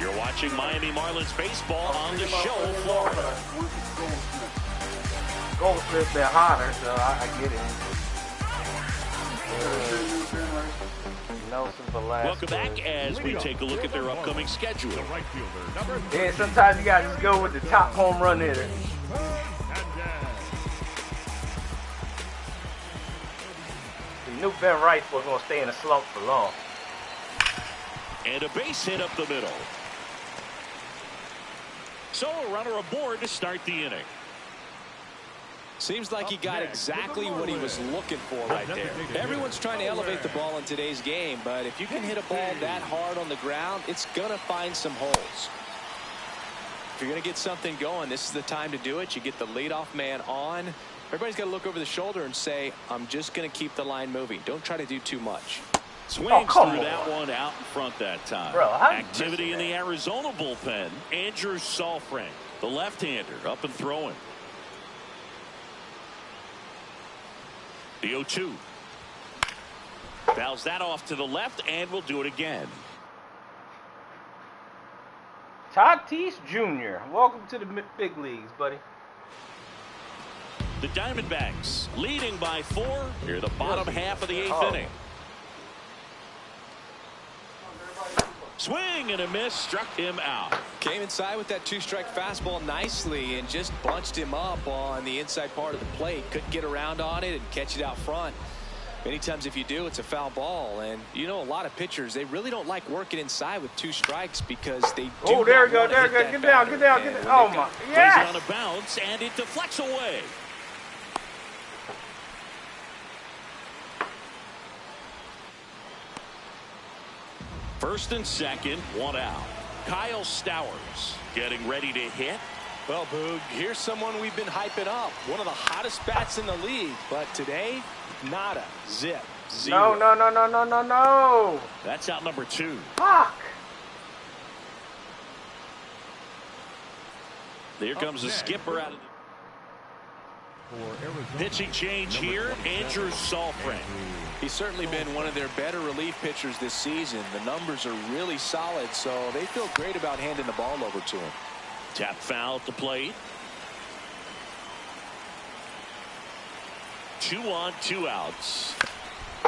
You're watching Miami Marlins baseball on the show, Florida. Goldstrip's been hotter, so I get it. Nelson Velasquez. Welcome back as we take a look at their upcoming schedule. The right fielder, number Yeah, sometimes you gotta just go with the top home run hitter. You knew Ben Rice wasn't going to stay in a slump for long. And a base hit up the middle. So a runner aboard to start the inning. Seems like he got exactly what he was looking for right there. Everyone's trying to elevate the ball in today's game, but if you can hit a ball that hard on the ground, it's going to find some holes. If you're going to get something going, this is the time to do it. You get the leadoff man on. Everybody's got to look over the shoulder and say, I'm just going to keep the line moving. Don't try to do too much. Swings through that one out in front that time. Bro, activity in the Arizona bullpen. Andrew Saalfrank, the left-hander, up and throwing. The 0-2. Fouls that off to the left, and will do it again. Tatis Jr., welcome to the big leagues, buddy. The Diamondbacks leading by 4 near the bottom half of the 8th inning. Swing and a miss, struck him out. Came inside with that 2-strike fastball nicely and just bunched him up on the inside part of the plate. Couldn't get around on it and catch it out front. Many times if you do, it's a foul ball. And you know, a lot of pitchers, they really don't like working inside with 2 strikes because they do. Oh, there we go, there we go. Get down, get down, get down. Oh, my. Yes! Plays it on a bounce, and it deflects away. First and second, 1 out. Kyle Stowers getting ready to hit. Well, Boog, here's someone we've been hyping up. One of the hottest bats in the league. But today, nada. Zip. Zero. No. That's out number 2. Fuck. There comes the skipper out of the pitching change here. Andrew Saalfrank. He's certainly been one of their better relief pitchers this season. The numbers are really solid, so they feel great about handing the ball over to him. Tap foul at the plate. 2 on, 2 outs.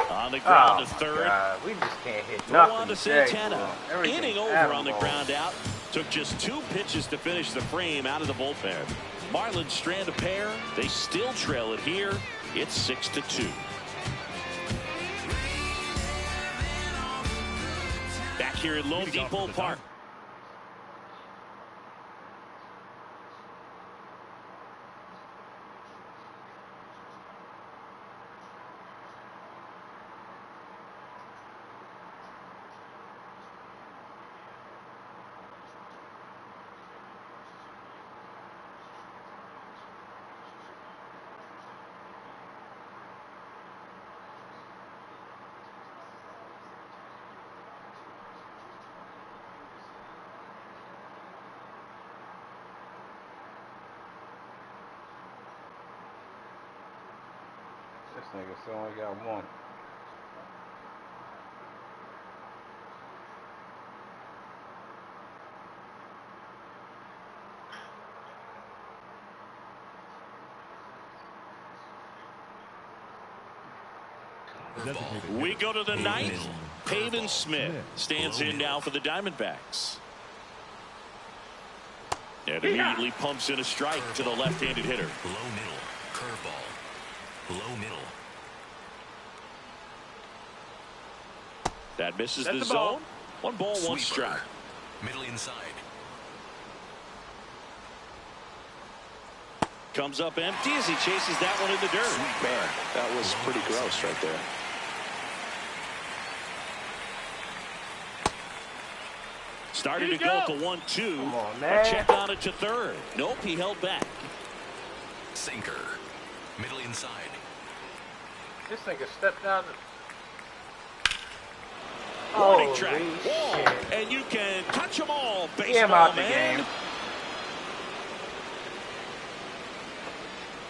On the ground to third. God. We just can't hit Throw nothing on to today, Santana. bro. Inning over on the ground out. Took just 2 pitches to finish the frame out of the bullpen. Marlins strand a pair. They still trail it here. It's 6-2. Back here at Lone Depot Park. This nigga still only got 1. We go to the 9th. Pavin Smith stands in now for the Diamondbacks. And immediately pumps in a strike to the left-handed hitter. Low middle. Curveball. Low middle. That misses That's the the ball. zone. 1 ball, 1 Sweeper. strike. Middle inside. Comes up empty as he chases that one in the dirt. Man, that was pretty gross right there. Started to Here go you to 1-2. Come on, A man. check on it to third. Nope, he held back. Sinker. Middle inside. This nigga stepped out of Warning Holy track. Wall. shit. And you can touch them all. Get him Baseball out the man. game.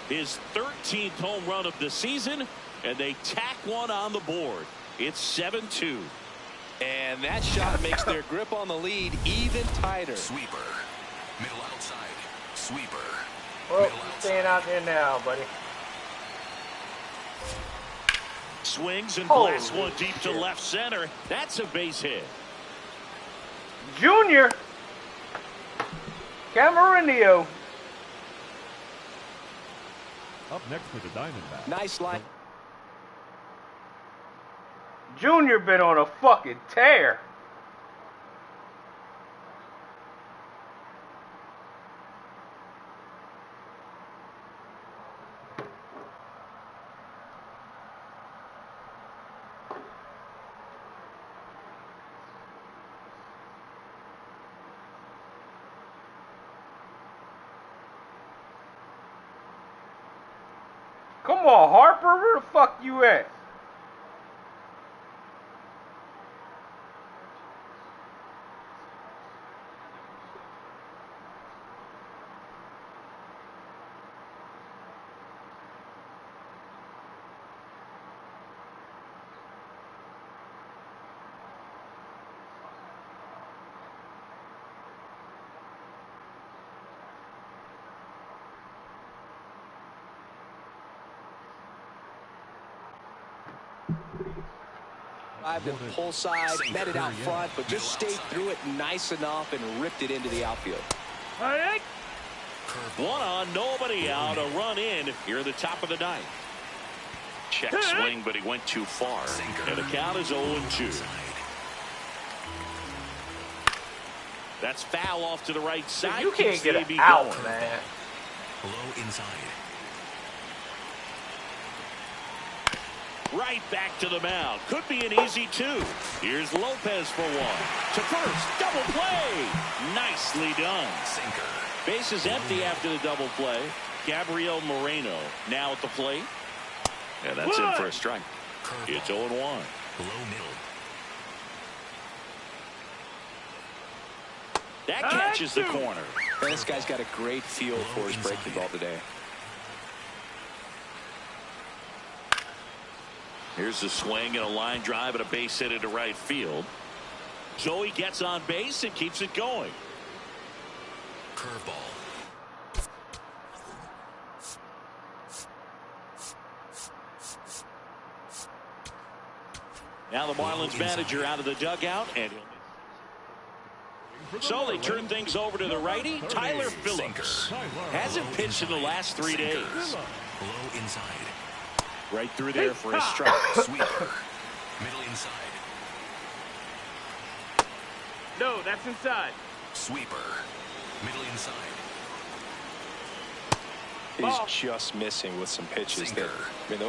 His 13th home run of the season, and they tack one on the board. It's 7-2. And that shot makes their grip on the lead even tighter. Sweeper. Middle outside. Sweeper. Well, Middle you outside. staying out there now, buddy. Swings and Holy blasts one deep to shit. left center. That's a base hit. Junior. Camarillo. Up next for the Diamondbacks. Nice line. Junior been on a fucking tear. Come on, Harper, where the fuck you at? The pull side, met it out front, but just stayed through it nice enough and ripped it into the outfield. One on, nobody out, a run in here at the top of the ninth. Check swing, but he went too far. And the count is 0-2. That's foul off to the right side. You can't get it out, man. Low inside. Right back to the mound. Could be an easy two. Here's Lopez for one. To first. Double play. Nicely done. Sinker. Base is empty after the double play. Gabriel Moreno now at the plate. And that's in for a strike. It's 0-1. Low middle. That catches the corner. This guy's got a great feel for his breaking ball today. Here's the swing and a line drive and a base hit into right field. Joey gets on base and keeps it going. Curveball. Now the Marlins manager out of the dugout, and so they turn things over to the righty, Tyler Phillips. Hasn't pitched in the last 3 days. Low inside. Right through there for a strike. Sweeper. Middle inside. No, that's inside. Sweeper. Middle inside. He's just missing with some pitches there. I mean,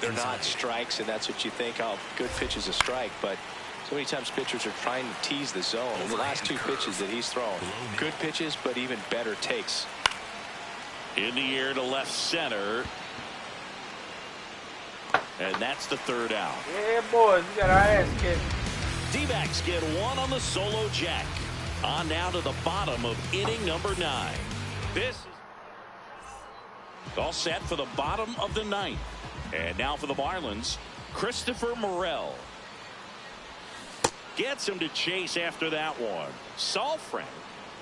they're not strikes, and that's what you think. Oh, good pitch is a strike, but so many times pitchers are trying to tease the zone. And the last two pitches that he's thrown, good pitches, but even better takes. In the air to left center. And that's the third out. Yeah, boys, we got our ass kicked. D-backs get one on the solo jack. On now to the bottom of inning number 9. This is all set for the bottom of the ninth. And now for the Marlins, Christopher Morel. Gets him to chase after that one. Salfrank,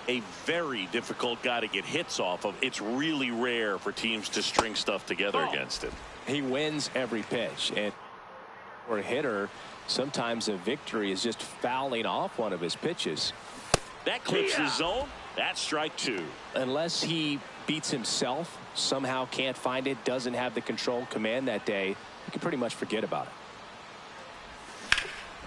a very difficult guy to get hits off of. It's really rare for teams to string stuff together against him. He wins every pitch, and for a hitter, sometimes a victory is just fouling off one of his pitches. That clips the zone. That's strike 2. Unless he beats himself, somehow can't find it, doesn't have the control command that day, you can pretty much forget about it.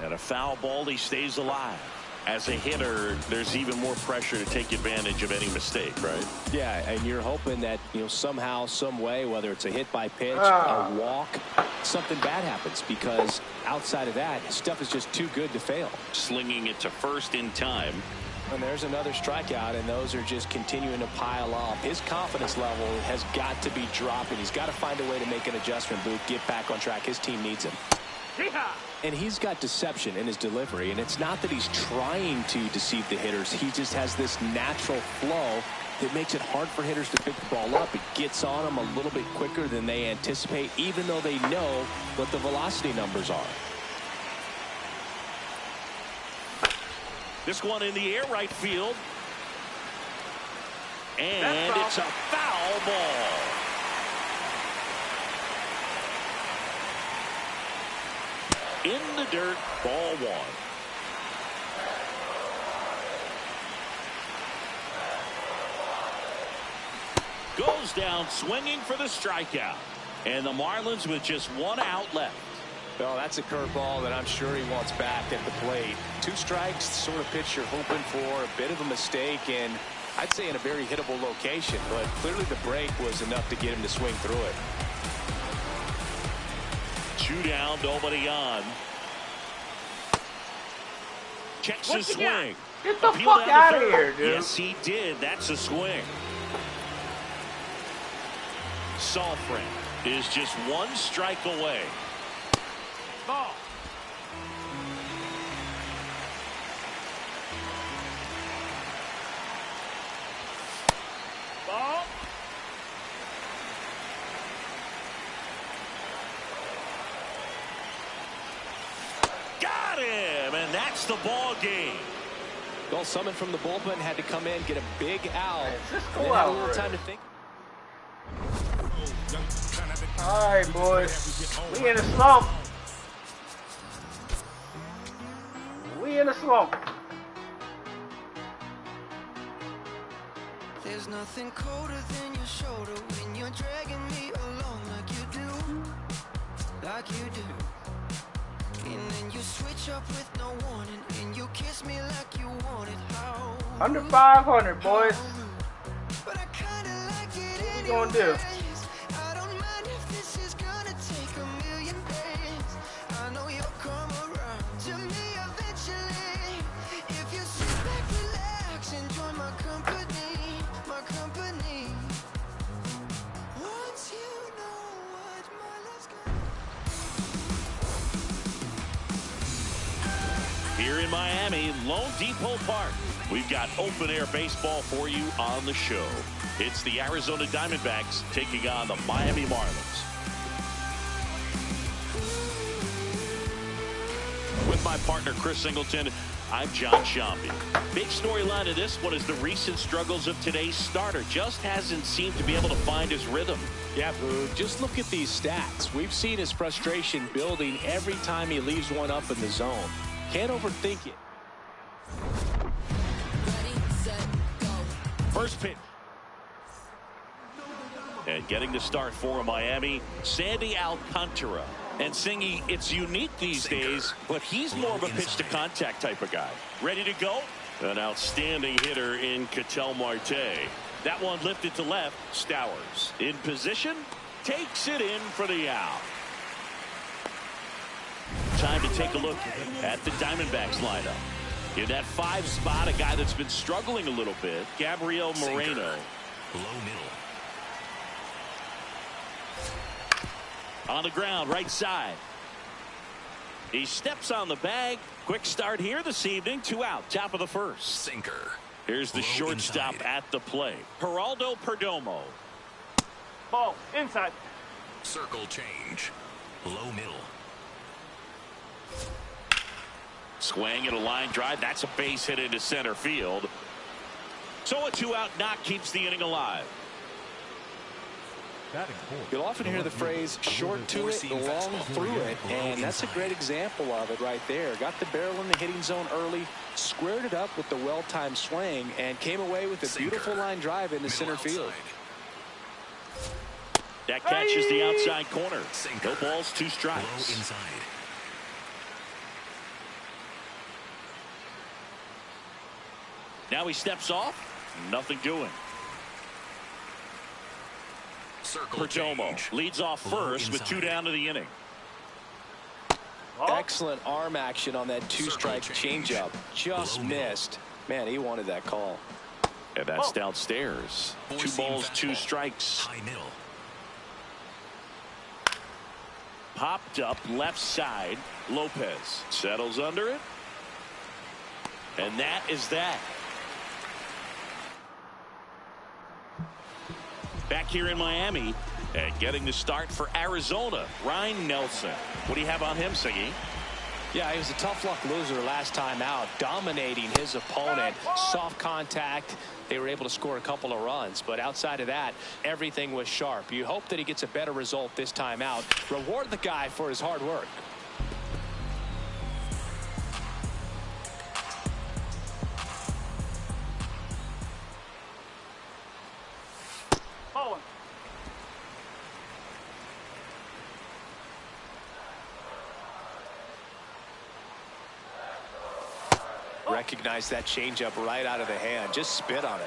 And a foul ball, he stays alive. As a hitter, there's even more pressure to take advantage of any mistake, right? Yeah, and you're hoping that, you know, somehow, some way, whether it's a hit by pitch, a walk, something bad happens, because outside of that, stuff is just too good to fail. Slinging it to first in time. And there's another strikeout, and those are just continuing to pile up. His confidence level has got to be dropping. He's got to find a way to make an adjustment, Boot, get back on track. His team needs him. And he's got deception in his delivery, and it's not that he's trying to deceive the hitters. He just has this natural flow that makes it hard for hitters to pick the ball up. It gets on them a little bit quicker than they anticipate, even though they know what the velocity numbers are. This one in the air, right field. And it's a foul ball. In the dirt, ball 1. Goes down swinging for the strikeout. And the Marlins with just 1 out left. Well, that's a curveball that I'm sure he wants back at the plate. 2 strikes, sort of pitch you're hoping for, a bit of a mistake, and I'd say in a very hittable location, but clearly the break was enough to get him to swing through it. 2 down, nobody on. Checks his swing. Get the fuck out of here, dude. Yes, he did. That's a swing. Sofrin is just 1 strike away. Ball. Ball. Got him, and that's the ball game. Well, someone from the bullpen had to come in, get a big out, Just and go then had a out, little Ray. time to think. All right, boys. We in a slump. We in a slump. There's nothing colder than your shoulder when you're dragging me along like you do. Like you do. And then you switch up with no warning. And you kiss me like you want it. How? Under 500, boys. But I kinda like it What we gonna do? I don't mind if this is gonna take a million days. I know you'll come around to me eventually. If you sit back, relax, enjoy my company, my company. Once you know what my love's gonna. Here in Miami, Lone Depot Park, we've got open-air baseball for you on the show. It's the Arizona Diamondbacks taking on the Miami Marlins. With my partner, Chris Singleton, I'm John Shambi. Big storyline of this one is the recent struggles of today's starter. Just hasn't seemed to be able to find his rhythm. Yeah, Boog, just look at these stats. We've seen his frustration building every time he leaves one up in the zone. Can't overthink it. First pitch. And getting the start for Miami, Sandy Alcantara. And Singy, it's unique these days, but he's more of a pitch-to-contact type of guy. Ready to go? An outstanding hitter in Ketel Marte. That one lifted to left. Stowers in position, takes it in for the out. Time to take a look at the Diamondbacks lineup. In that 5 spot, a guy that's been struggling a little bit, Gabriel Moreno. Low middle. On the ground, right side. He steps on the bag. Quick start here this evening. 2 out, top of the first. Sinker. Here's the Low shortstop inside. at the plate. Geraldo Perdomo. Ball. Inside. Circle change. Low middle. Swing and a line drive. That's a base hit into center field. So a 2-out knock keeps the inning alive. You'll often hear the phrase short to it, long through it, and that's a great example of it right there. Got the barrel in the hitting zone early, squared it up with the well-timed swing, and came away with a beautiful line drive into center field. That catches the outside corner. Sinker. No balls, 2 Low strikes. inside. Now he steps off. Nothing doing. Circle Perdomo change. leads off Low first with 2 inside. down to the inning. Excellent arm action on that 2-strike Circle change. changeup. Just Low middle. missed. Man, he wanted that call. And that's downstairs. 2 Four-seam balls, 2 fastball. strikes. High middle. Popped up left side. Lopez settles under it. And that is that. Back here in Miami and getting the start for Arizona, Ryan Nelson. What do you have on him, Siggy? Yeah, he was a tough luck loser last time out, dominating his opponent. Soft contact. They were able to score a couple of runs, but outside of that, everything was sharp. You hope that he gets a better result this time out. Reward the guy for his hard work. Ball 1. Recognize that changeup right out of the hand. Just spit on it.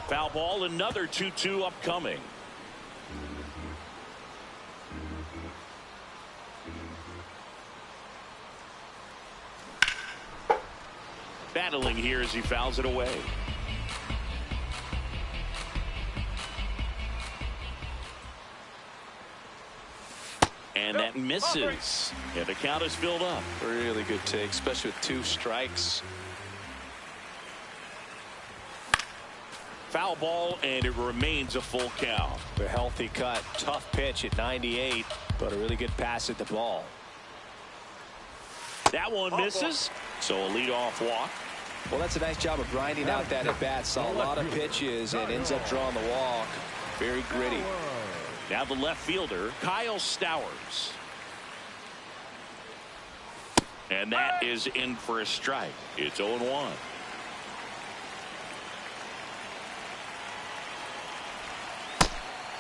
Foul ball, another 2-2 upcoming. Battling here as he fouls it away. And that misses. And the count is filled up. Really good take, especially with 2 strikes. Foul ball, and it remains a full count. A healthy cut. Tough pitch at 98, but a really good pass at the ball. That one misses, so a leadoff walk. Well, that's a nice job of grinding out that at bat. Saw a lot of pitches and ends up drawing the walk. Very gritty. Now the left fielder, Kyle Stowers. And that is in for a strike. It's 0-1.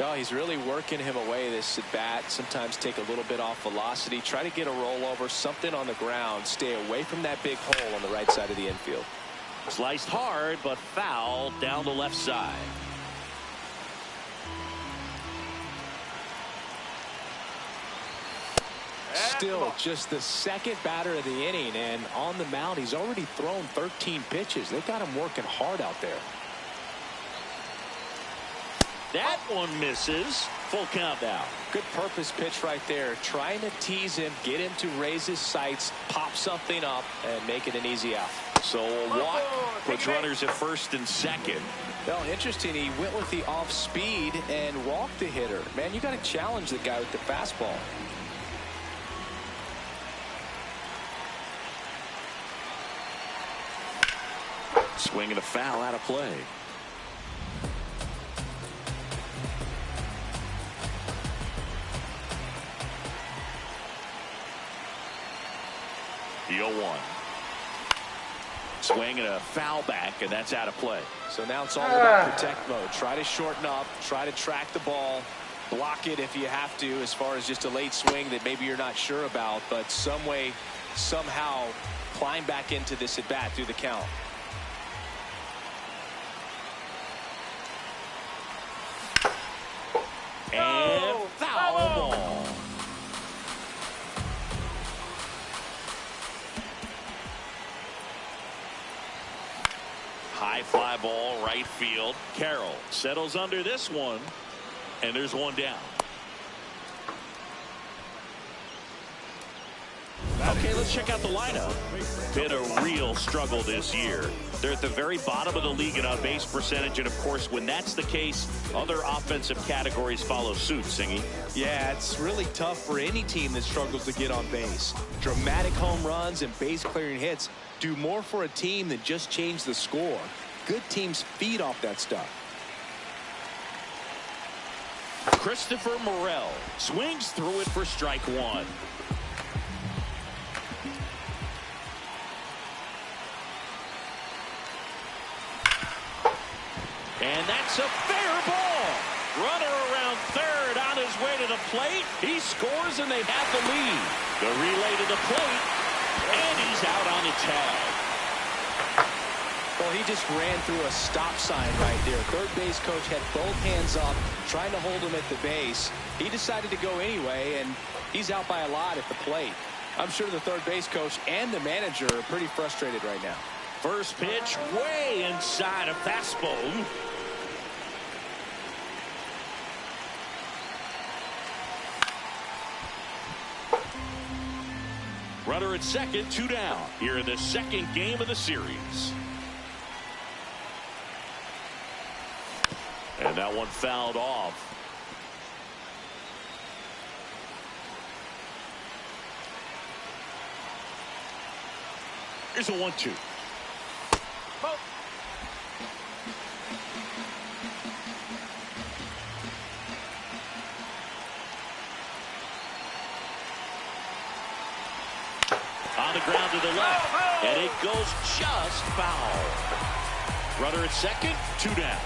No, he's really working him away this at bat. Sometimes take a little bit off velocity. Try to get a rollover, something on the ground. Stay away from that big hole on the right side of the infield. Sliced hard, but foul down the left side. Still just the second batter of the inning, and on the mound he's already thrown 13 pitches. They've got him working hard out there. That one misses. Full count now. Good purpose pitch right there. Trying to tease him, get him to raise his sights, pop something up, and make it an easy out. So a walk puts runners at first and second. Well, interesting. He went with the off speed and walked the hitter. Man, you got to challenge the guy with the fastball. Swing and a foul out of play. The 0-1. Swing and a foul back, and that's out of play. So now it's all about protect mode. Try to shorten up, try to track the ball, block it if you have to, as far as just a late swing that maybe you're not sure about, but some way, somehow climb back into this at bat through the count. And foul ball. High fly ball, right field. Carroll settles under this one, and there's one down. Okay, let's check out the lineup. Been a real struggle this year. They're at the very bottom of the league in on-base percentage, and of course, when that's the case, other offensive categories follow suit, Singy. Yeah, it's really tough for any team that struggles to get on base. Dramatic home runs and base-clearing hits do more for a team than just change the score. Good teams feed off that stuff. Christopher Morel swings through it for strike one. And that's a fair ball. Runner around third on his way to the plate. He scores and they have the lead. The relay to the plate. And he's out on the tag. Well, he just ran through a stop sign right there. Third base coach had both hands up, trying to hold him at the base. He decided to go anyway, and he's out by a lot at the plate. I'm sure the third base coach and the manager are pretty frustrated right now. First pitch way inside a fastball. Runner at second, 2 down here in the second game of the series. And that one fouled off. Here's a 1-2. On the ground to the left, and it goes just foul. Runner at second, 2 down.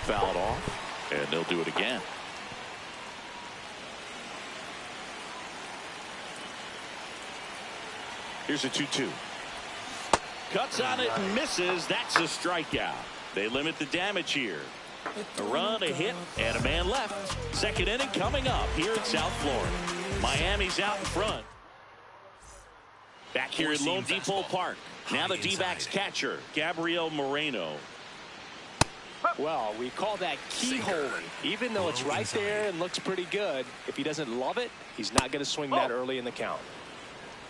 Fouled off, and they'll do it again. Here's a 2-2. Cuts on it and misses. That's a strikeout. They limit the damage here. A run, a hit, and a man left. Second inning coming up here in South Florida. Miami's out in front. Back here at Lone Depot Park. Now the D-backs catcher, Gabriel Moreno. Well, we call that keyholing. Even though it's right there and looks pretty good, if he doesn't love it, he's not going to swing that early in the count.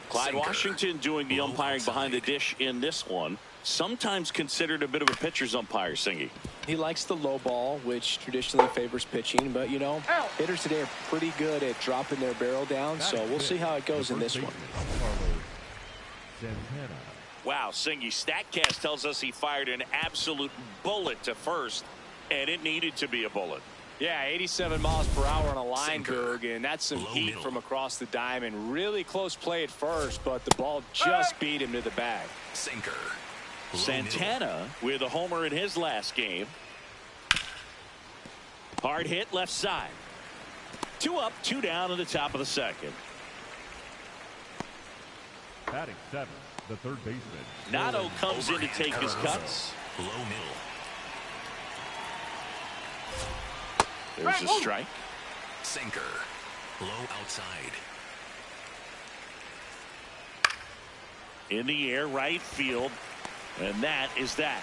Clyde Washington doing the umpiring behind the dish in this one. Sometimes considered a bit of a pitcher's umpire, Singy. He likes the low ball, which traditionally favors pitching. But, you know, hitters today are pretty good at dropping their barrel down. So we'll see how it goes in this one. Wow, Singy, StatCast tells us he fired an absolute bullet to first, and it needed to be a bullet. Yeah, 87 miles per hour on a line, Boog, and that's some heat from across the diamond. Really close play at first, but the ball just beat him to the bag. Sinker. Santana with a homer in his last game. Hard hit left side. 2 up, 2 down in the top of the second. Batting 7th, the third baseman. Nato comes in to take his cuts. Low middle. There's a strike. Sinker. Low outside. In the air, right field. And that is that.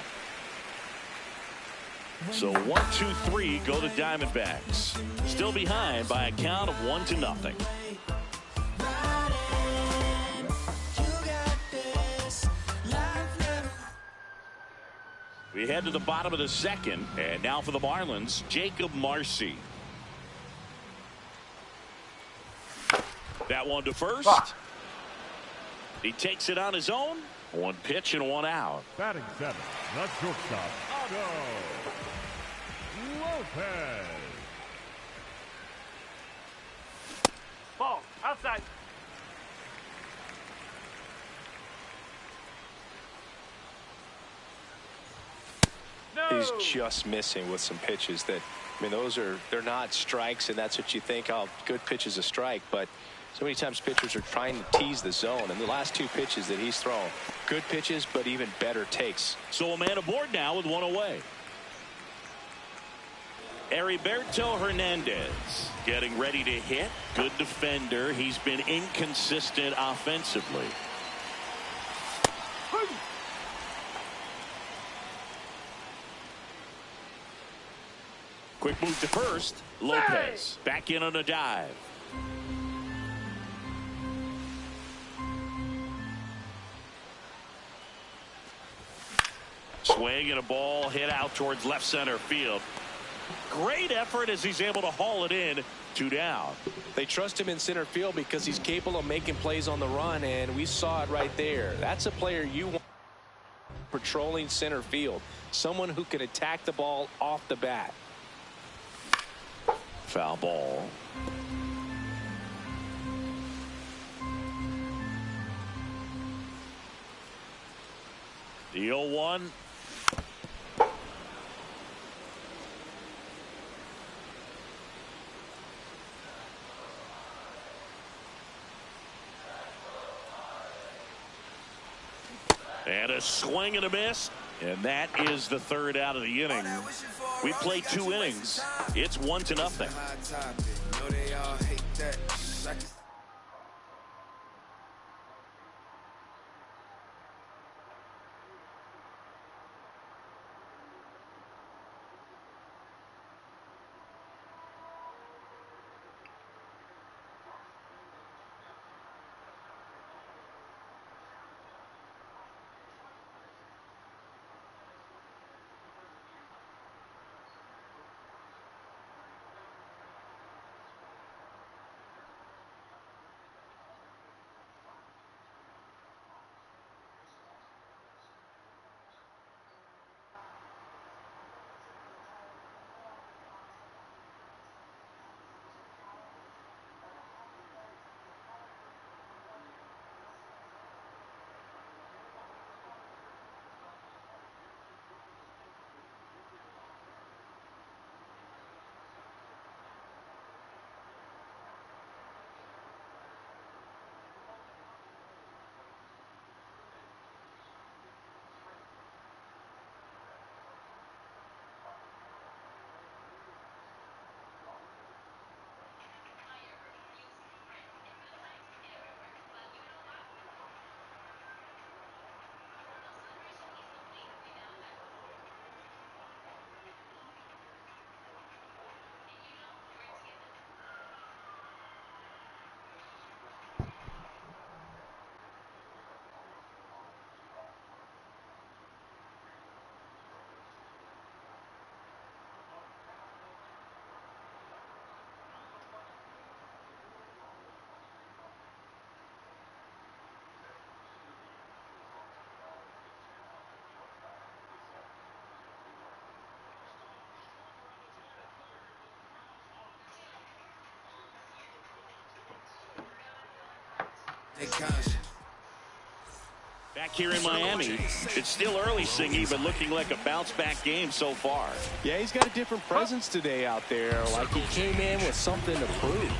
So 1, 2, 3 go to Diamondbacks. Still behind by a count of 1-0. We head to the bottom of the second, and now for the Marlins, Jacob Marcy. That one to first. He takes it on his own. 1 pitch and 1 out. Batting 7th, the shortstop, Otto Lopez. Ball, outside. He's just missing with some pitches that, I mean, they're not strikes, and that's what you think, oh, good pitch is a strike, but so many times pitchers are trying to tease the zone, and the last 2 pitches that he's thrown, good pitches, but even better takes. So a man aboard now with 1 away. Heriberto Hernandez getting ready to hit. Good defender. He's been inconsistent offensively. Quick move to first. Lopez back in on a dive. Swing and a ball hit out towards left center field. Great effort as he's able to haul it in. 2 down. They trust him in center field because he's capable of making plays on the run, and we saw it right there. That's a player you want patrolling center field. Someone who can attack the ball off the bat. Foul ball. The 0-1. And a swing and a miss. And that is the 3rd out of the inning. We played 2 innings. It's 1-0. Back here in Miami, it's still early, Singy, but looking like a bounce-back game so far. Yeah, he's got a different presence today out there, like he came in with something to prove.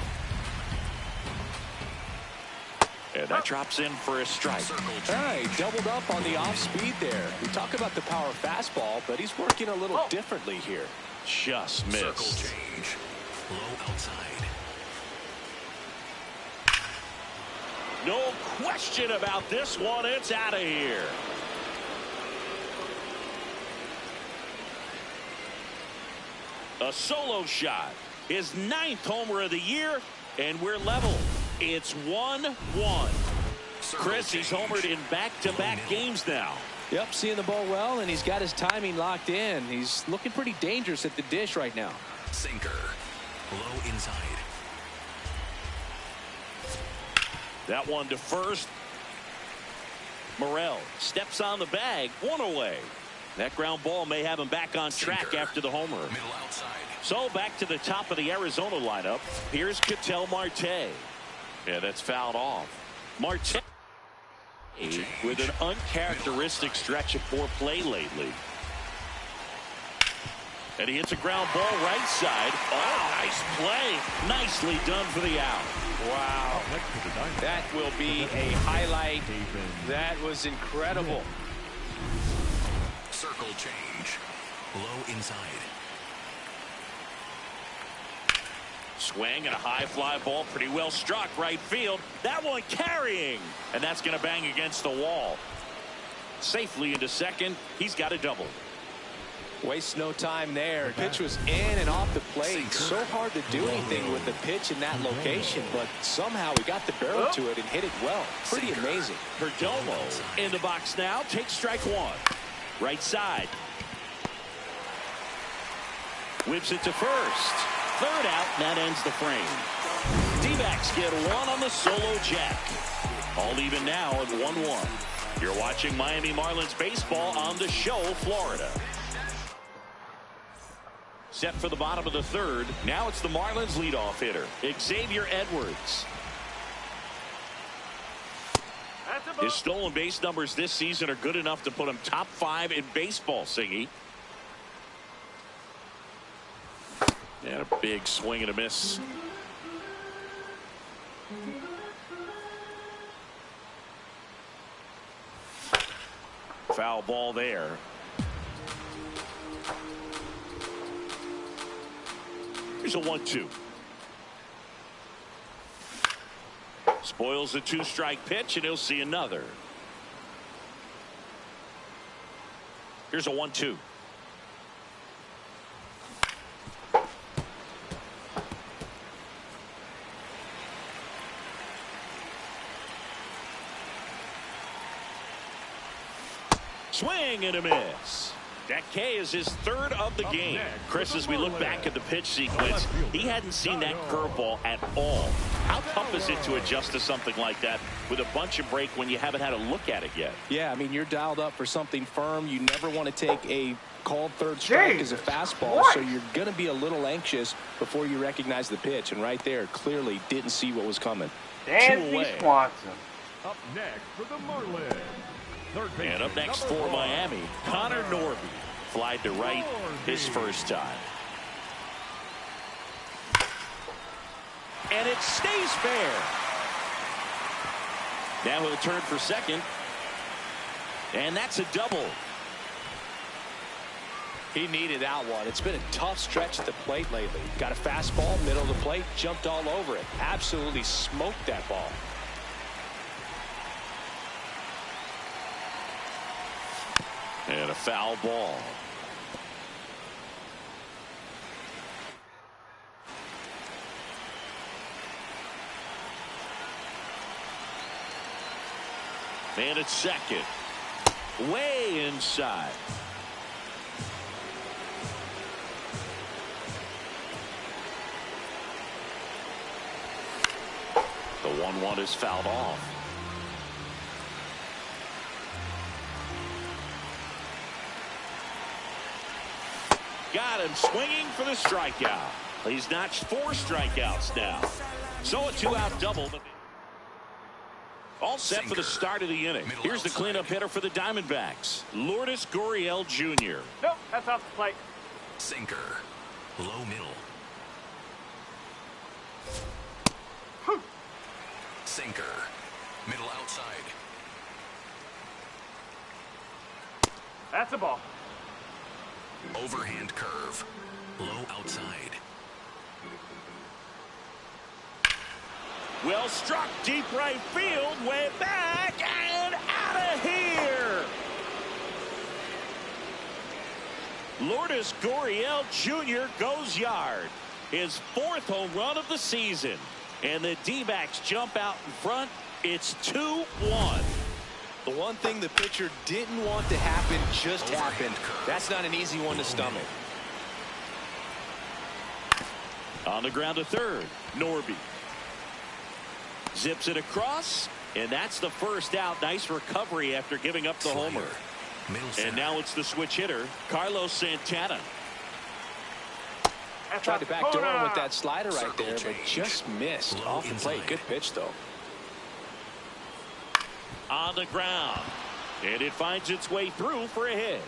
And that drops in for a strike. He doubled up on the off-speed there. We talk about the power fastball, but he's working a little differently here. Just missed. Circle change. Low outside. No question about this one. It's out of here. A solo shot. His 9th homer of the year, and we're level. It's 1-1. Chris, he's homered in back-to-back games now. Yep, seeing the ball well, and he's got his timing locked in. He's looking pretty dangerous at the dish right now. Sinker. Low inside. That one to first. Morel steps on the bag, one away. That ground ball may have him back on track after the homer. Middle outside. So back to the top of the Arizona lineup. Here's Ketel Marte. Yeah, that's fouled off. Marte with an uncharacteristic stretch of poor play lately. And he hits a ground ball right side. Oh, nice play. Nicely done for the out. Wow. That will be a highlight. That was incredible. Circle change. Low inside. Swing and a high fly ball, pretty well struck right field. That one carrying, and that's going to bang against the wall. Safely into second. He's got a double. Wastes no time there. Pitch was in and off the plate. So hard to do anything with the pitch in that location, but somehow he got the barrel to it and hit it well. Pretty amazing. Perdomo in the box now. Takes strike one. Right side. Whips it to first. Third out, and that ends the frame. D-backs get one on the solo jack. All even now at 1-1. You're watching Miami Marlins baseball on The Show, Florida. Set for the bottom of the third. Now it's the Marlins leadoff hitter, Xavier Edwards. His stolen base numbers this season are good enough to put him top 5 in baseball, Singy. And a big swing and a miss. Foul ball there. Here's a 1-2. Spoils the 2-strike pitch, and he'll see another. Here's a 1-2. Swing and a miss. That K is his 3rd of the game. Chris, as we look back at the pitch sequence, he hadn't seen that curveball at all. How tough is it to adjust to something like that with a bunch of break when you haven't had a look at it yet? Yeah, I mean, you're dialed up for something firm. You never want to take a called 3rd strike as a fastball, so you're going to be a little anxious before you recognize the pitch. And right there, clearly didn't see what was coming. Danzy Swanson. Up next for the Marlins. And up next for Miami, Connor Norby. Flied to right his first time. And it stays fair. Now he'll turn for second. And that's a double. He needed that one. It's been a tough stretch at the plate lately. Got a fastball, middle of the plate, jumped all over it. Absolutely smoked that ball. And a foul ball. And it's second. Way inside. The 1-1 is fouled off. Got him swinging for the strikeout. He's notched 4 strikeouts now. So a 2-out double. all set for the start of the inning. Here's the cleanup hitter for the Diamondbacks, Lourdes Gurriel Jr. Nope, that's off the plate. Sinker. Low middle. Sinker. Middle outside. That's a ball. Overhand curve. Low outside. Well struck, deep right field, way back and out of here. Lourdes Gurriel Jr. goes yard. His 4th home run of the season. And the D-backs jump out in front. It's 2-1. The one thing the pitcher didn't want to happen just happened. That's not an easy one to stomach. On the ground to third, Norby. Zips it across, and that's the first out. Nice recovery after giving up the homer. And now it's the switch hitter, Carlos Santana. Tried to backdoor him with that slider right there, but just missed off the plate. Good pitch, though. On the ground, and it finds its way through for a hit.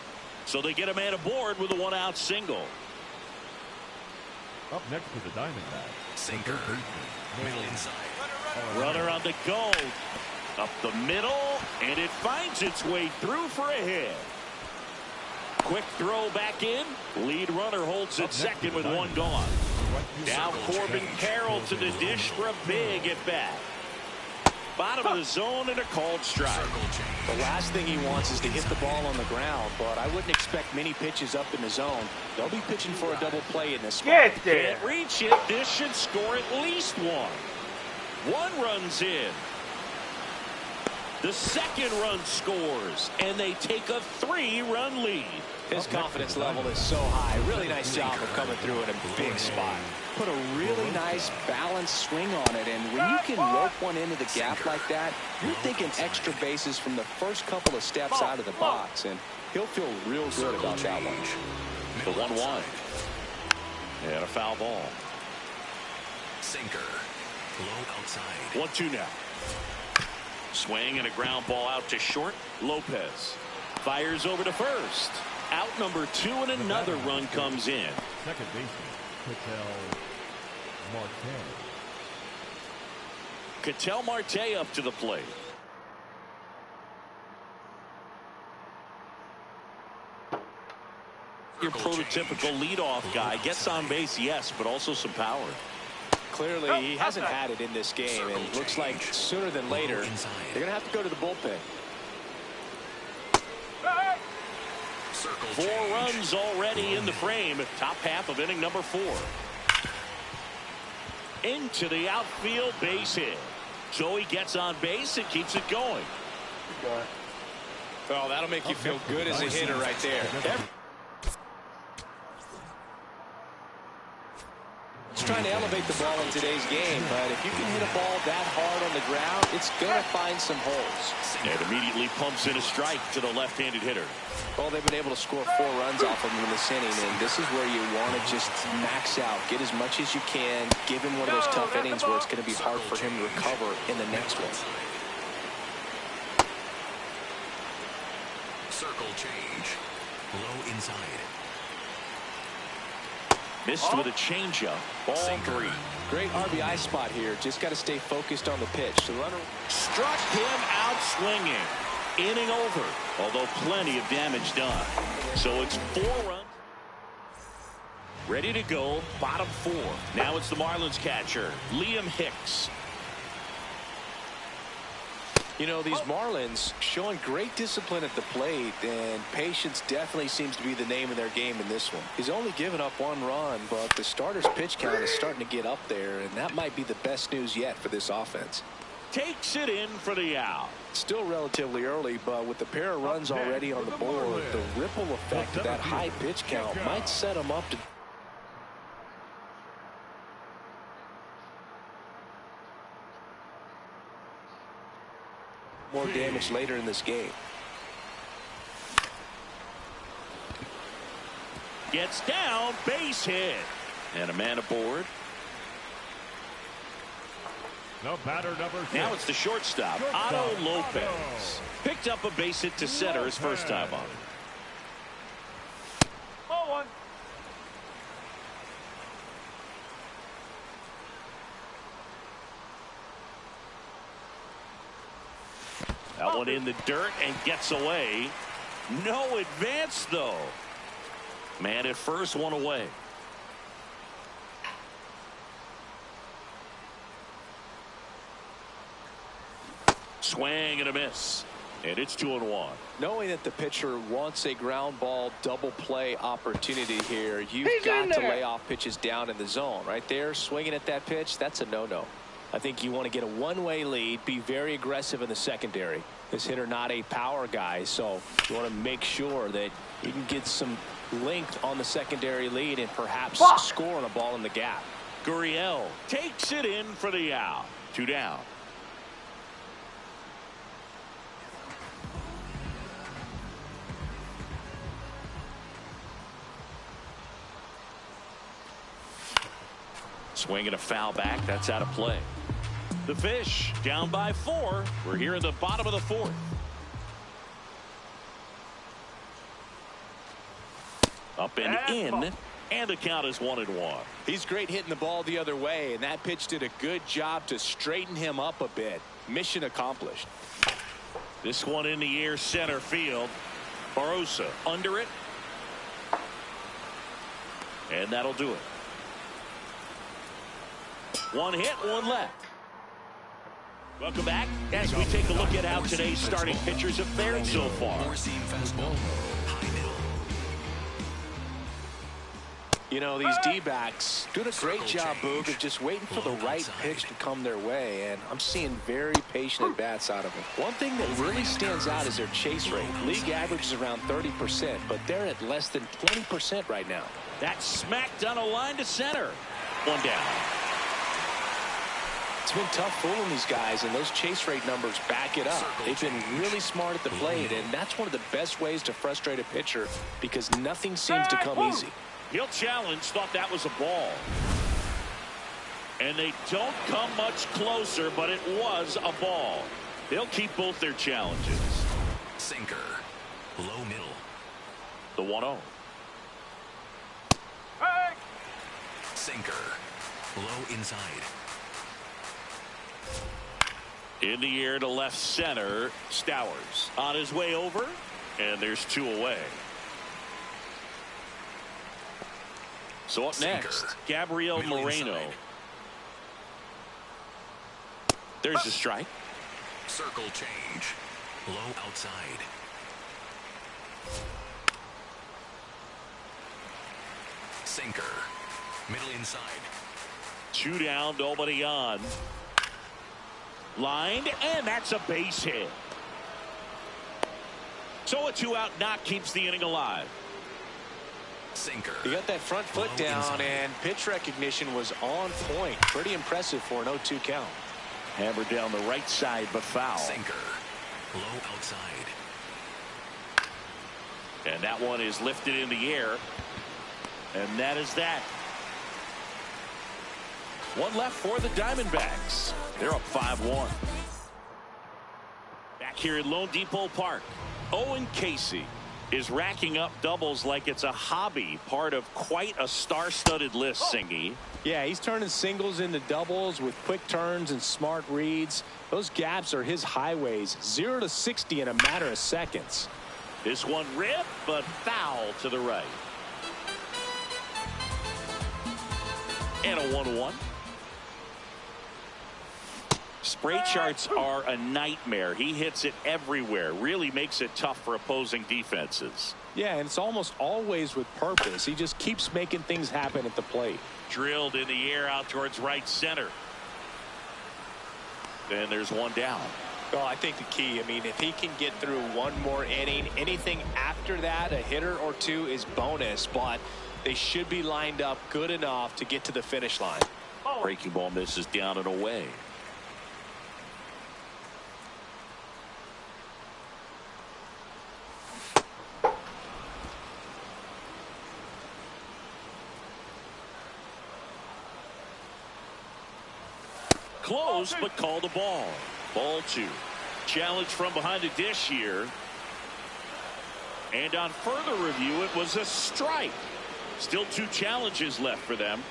So they get a man aboard with a 1-out single. Up next for the Diamondbacks. Sinker. Middle inside. Runner on the go. Up the middle, and it finds its way through for a hit. Quick throw back in. Lead runner holds at second with 1 gone. Now Corbin Carroll to the dish for a big at bat. Bottom of the zone and a called strike. The last thing he wants is to hit the ball on the ground, but I wouldn't expect many pitches up in the zone. They'll be pitching for a double play in this spot. Get there. Can't reach it. This should score at least 1. 1 runs in. The second run scores, and they take a 3-run lead. His confidence level is so high. Really nice job of coming through in a big spot. Put a really nice balanced swing on it, and when you can rope one into the gap like that, you're thinking extra bases from the first couple of steps out of the box, and he'll feel real good about that one. The 1-1. And a foul ball. Sinker. Low outside. 1-2 now. Swing and a ground ball out to short. Lopez fires over to first. Out number 2, and another run comes in. Second baseman, Ketel Marte up to the plate. Your prototypical leadoff guy gets on base, yes, but also some power. Clearly, he hasn't had it in this game, and looks like sooner than later, they're going to have to go to the bullpen. 4 runs already in the frame. Top half of inning number 4. Into the outfield, base hit. So he gets on base and keeps it going. Well, that'll make you feel good as a hitter right there. He's trying to elevate the ball in today's game, but if you can hit a ball that hard on the ground, it's going to find some holes. And immediately pumps in a strike to the left-handed hitter. Well, they've been able to score 4 runs off of him in this inning, and this is where you want to just max out, get as much as you can, give him one of those tough innings where it's going to be hard for him to recover in the next one. Circle change. Low inside. Missed with a changeup. Ball 3. Great RBI spot here. Just got to stay focused on the pitch. The runner struck him out swinging. Inning over, although plenty of damage done. So it's 4 runs. Ready to go, bottom 4. Now it's the Marlins catcher, Liam Hicks. You know, these Marlins showing great discipline at the plate, and patience definitely seems to be the name of their game in this one. He's only given up 1 run, but the starter's pitch count is starting to get up there, and that might be the best news yet for this offense. Takes it in for the out. Still relatively early, but with the pair of runs already on the board, the ripple effect of that high pitch count might set him up to more damage later in this game. Gets down, base hit. And a man aboard. The batter number 6. Now it's the shortstop, Otto Lopez. Picked up a base hit to center his first time up. Ball 1. That one in the dirt and gets away. No advance, though. Man at first, one away. Swing and a miss. And it's 2-1. Knowing that the pitcher wants a ground ball double play opportunity here, you've got to lay off pitches down in the zone. Right there, swinging at that pitch, that's a no-no. I think you want to get a one-way lead, be very aggressive in the secondary. This hitter not a power guy, so you want to make sure that you can get some length on the secondary lead and perhaps score on a ball in the gap. Gurriel takes it in for the out. 2 down. Swinging a foul back. That's out of play. The Fish down by 4. We're here in the bottom of the 4th. Up and in. And the count is 1-1. He's great hitting the ball the other way, and that pitch did a good job to straighten him up a bit. Mission accomplished. This one in the air, center field. Barosa under it. And that'll do it. One hit, one left. Welcome back as we take a look at how today's starting pitchers have fared so far. You know, these D-backs doing a great job, Boog, of just waiting for the right pitch to come their way, and I'm seeing very patient at-bats out of them. One thing that really stands out is their chase rate. League average is around 30%, but they're at less than 20% right now. That's smacked on a line to center. One down. It's been tough fooling these guys, and those chase rate numbers back it up. They've been really smart at the plate, and that's one of the best ways to frustrate a pitcher because nothing seems to come easy. He'll challenge, thought that was a ball. And they don't come much closer, but it was a ball. They'll keep both their challenges. Sinker. Low middle. The 1-0. Hey! Sinker. Low inside. In the air to left center. Stowers on his way over. And there's 2 away. So up next, Gabriel Moreno. There's the strike. Circle change. Low outside. Sinker. Middle inside. 2 down, nobody on. Lined, and that's a base hit. So a 2-out knock keeps the inning alive. Sinker. He got that front foot down, and pitch recognition was on point. Pretty impressive for an 0-2 count. Hammered down the right side, but foul. Sinker. Low outside. And that one is lifted in the air. And that is that. One left for the Diamondbacks. They're up 5-1. Back here at Lone Depot Park, Owen Casey is racking up doubles like it's a hobby, part of quite a star-studded list, Singy. Yeah, he's turning singles into doubles with quick turns and smart reads. Those gaps are his highways. 0 to 60 in a matter of seconds. This one ripped, but foul to the right. And a 1-1. Spray charts are a nightmare. He hits it everywhere. Really makes it tough for opposing defenses. Yeah, and it's almost always with purpose. He just keeps making things happen at the plate. Drilled in the air out towards right center. And there's 1 down. Well, I think the key, I mean, if he can get through one more inning, anything after that, a hitter or 2 is bonus, but they should be lined up good enough to get to the finish line. Breaking ball misses down and away. close, but called a ball. Ball 2. Challenge from behind the dish here. And on further review, it was a strike. Still 2 challenges left for them.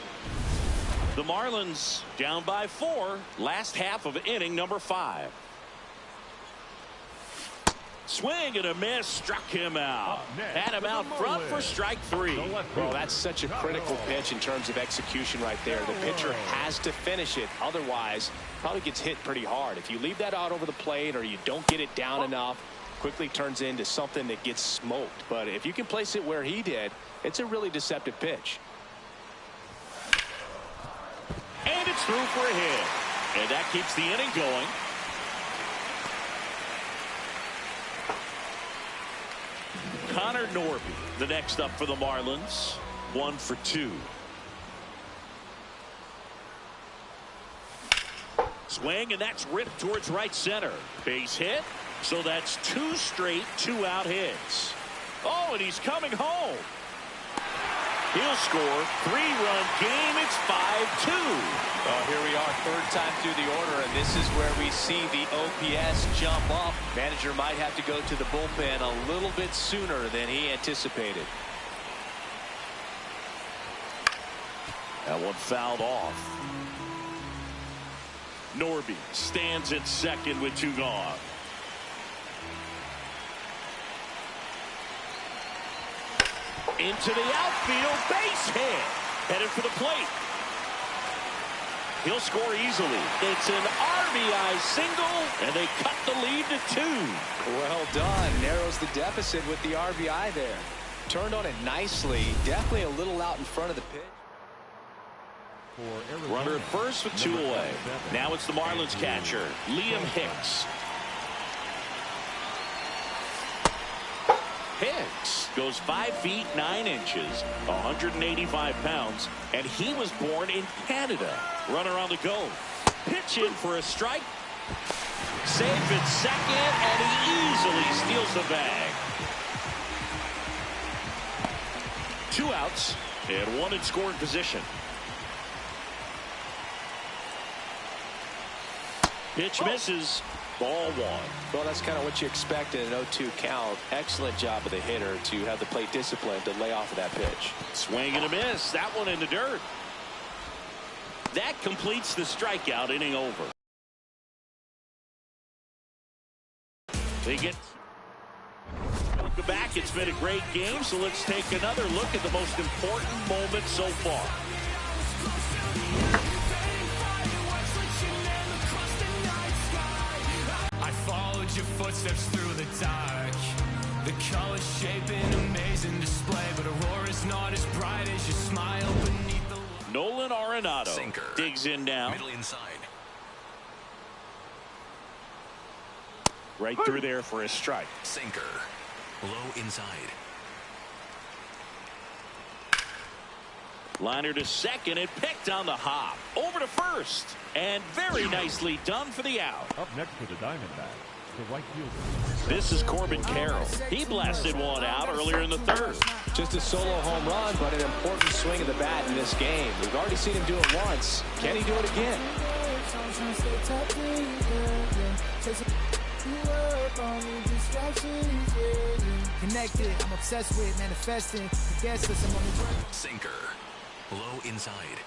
The Marlins down by 4. Last half of inning number 5. Swing and a miss, struck him out. Had him out front for strike 3. Well, that's such a critical pitch in terms of execution right there. The pitcher has to finish it. Otherwise, probably gets hit pretty hard. If you leave that out over the plate or you don't get it down enough, quickly turns into something that gets smoked. But if you can place it where he did, it's a really deceptive pitch. And it's through for a hit. And that keeps the inning going. Connor Norby, the next up for the Marlins. 1 for 2. Swing, and that's ripped towards right center. Base hit. So that's 2 straight 2-out hits. Oh, and he's coming home. He'll score. 3-run game. It's 5-2. Well, here we are, 3rd time through the order, and this is where we see the OPS jump up. Manager might have to go to the bullpen a little bit sooner than he anticipated. That one fouled off. Norby stands at second with 2 gone. Into the outfield, base hit. Headed for the plate. He'll score easily. It's an RBI single, and they cut the lead to 2. Well done. Narrows the deficit with the RBI there. Turned on it nicely. Definitely a little out in front of the pitch. Runner at first with 2 away. Now it's the Marlins catcher, Liam Hicks. Hicks goes 5 feet 9 inches, 185 pounds, and he was born in Canada. Runner on the go. Pitch in for a strike. Safe at second, and he easily steals the bag. 2 outs and 1 in scoring position. Pitch misses. Ball 1. Well, that's kind of what you expect in an 0-2 count. Excellent job of the hitter to have the plate discipline to lay off of that pitch. Swing and a miss. That one in the dirt. That completes the strikeout. Inning over. They get welcome back. It's been a great game, so let's take another look at the most important moment so far. Your footsteps through the dark, the colors shape an amazing display, but Aurora is not as bright as your smile beneath the Nolan Arenado Sinker. digs in now. Middle inside. Right through there for a strike. Sinker. Low inside. Liner to second and picked on the hop. Over to first. And very nicely done for the out. Up next for the Diamondbacks, the right fielder. This is Corbin Carroll. He blasted one out earlier in the 3rd. Just a solo home run, but an important swing of the bat in this game. We've already seen him do it once. Can he do it again? Connected, I'm obsessed with manifesting. I guess I'm on the way. Sinker. Low inside.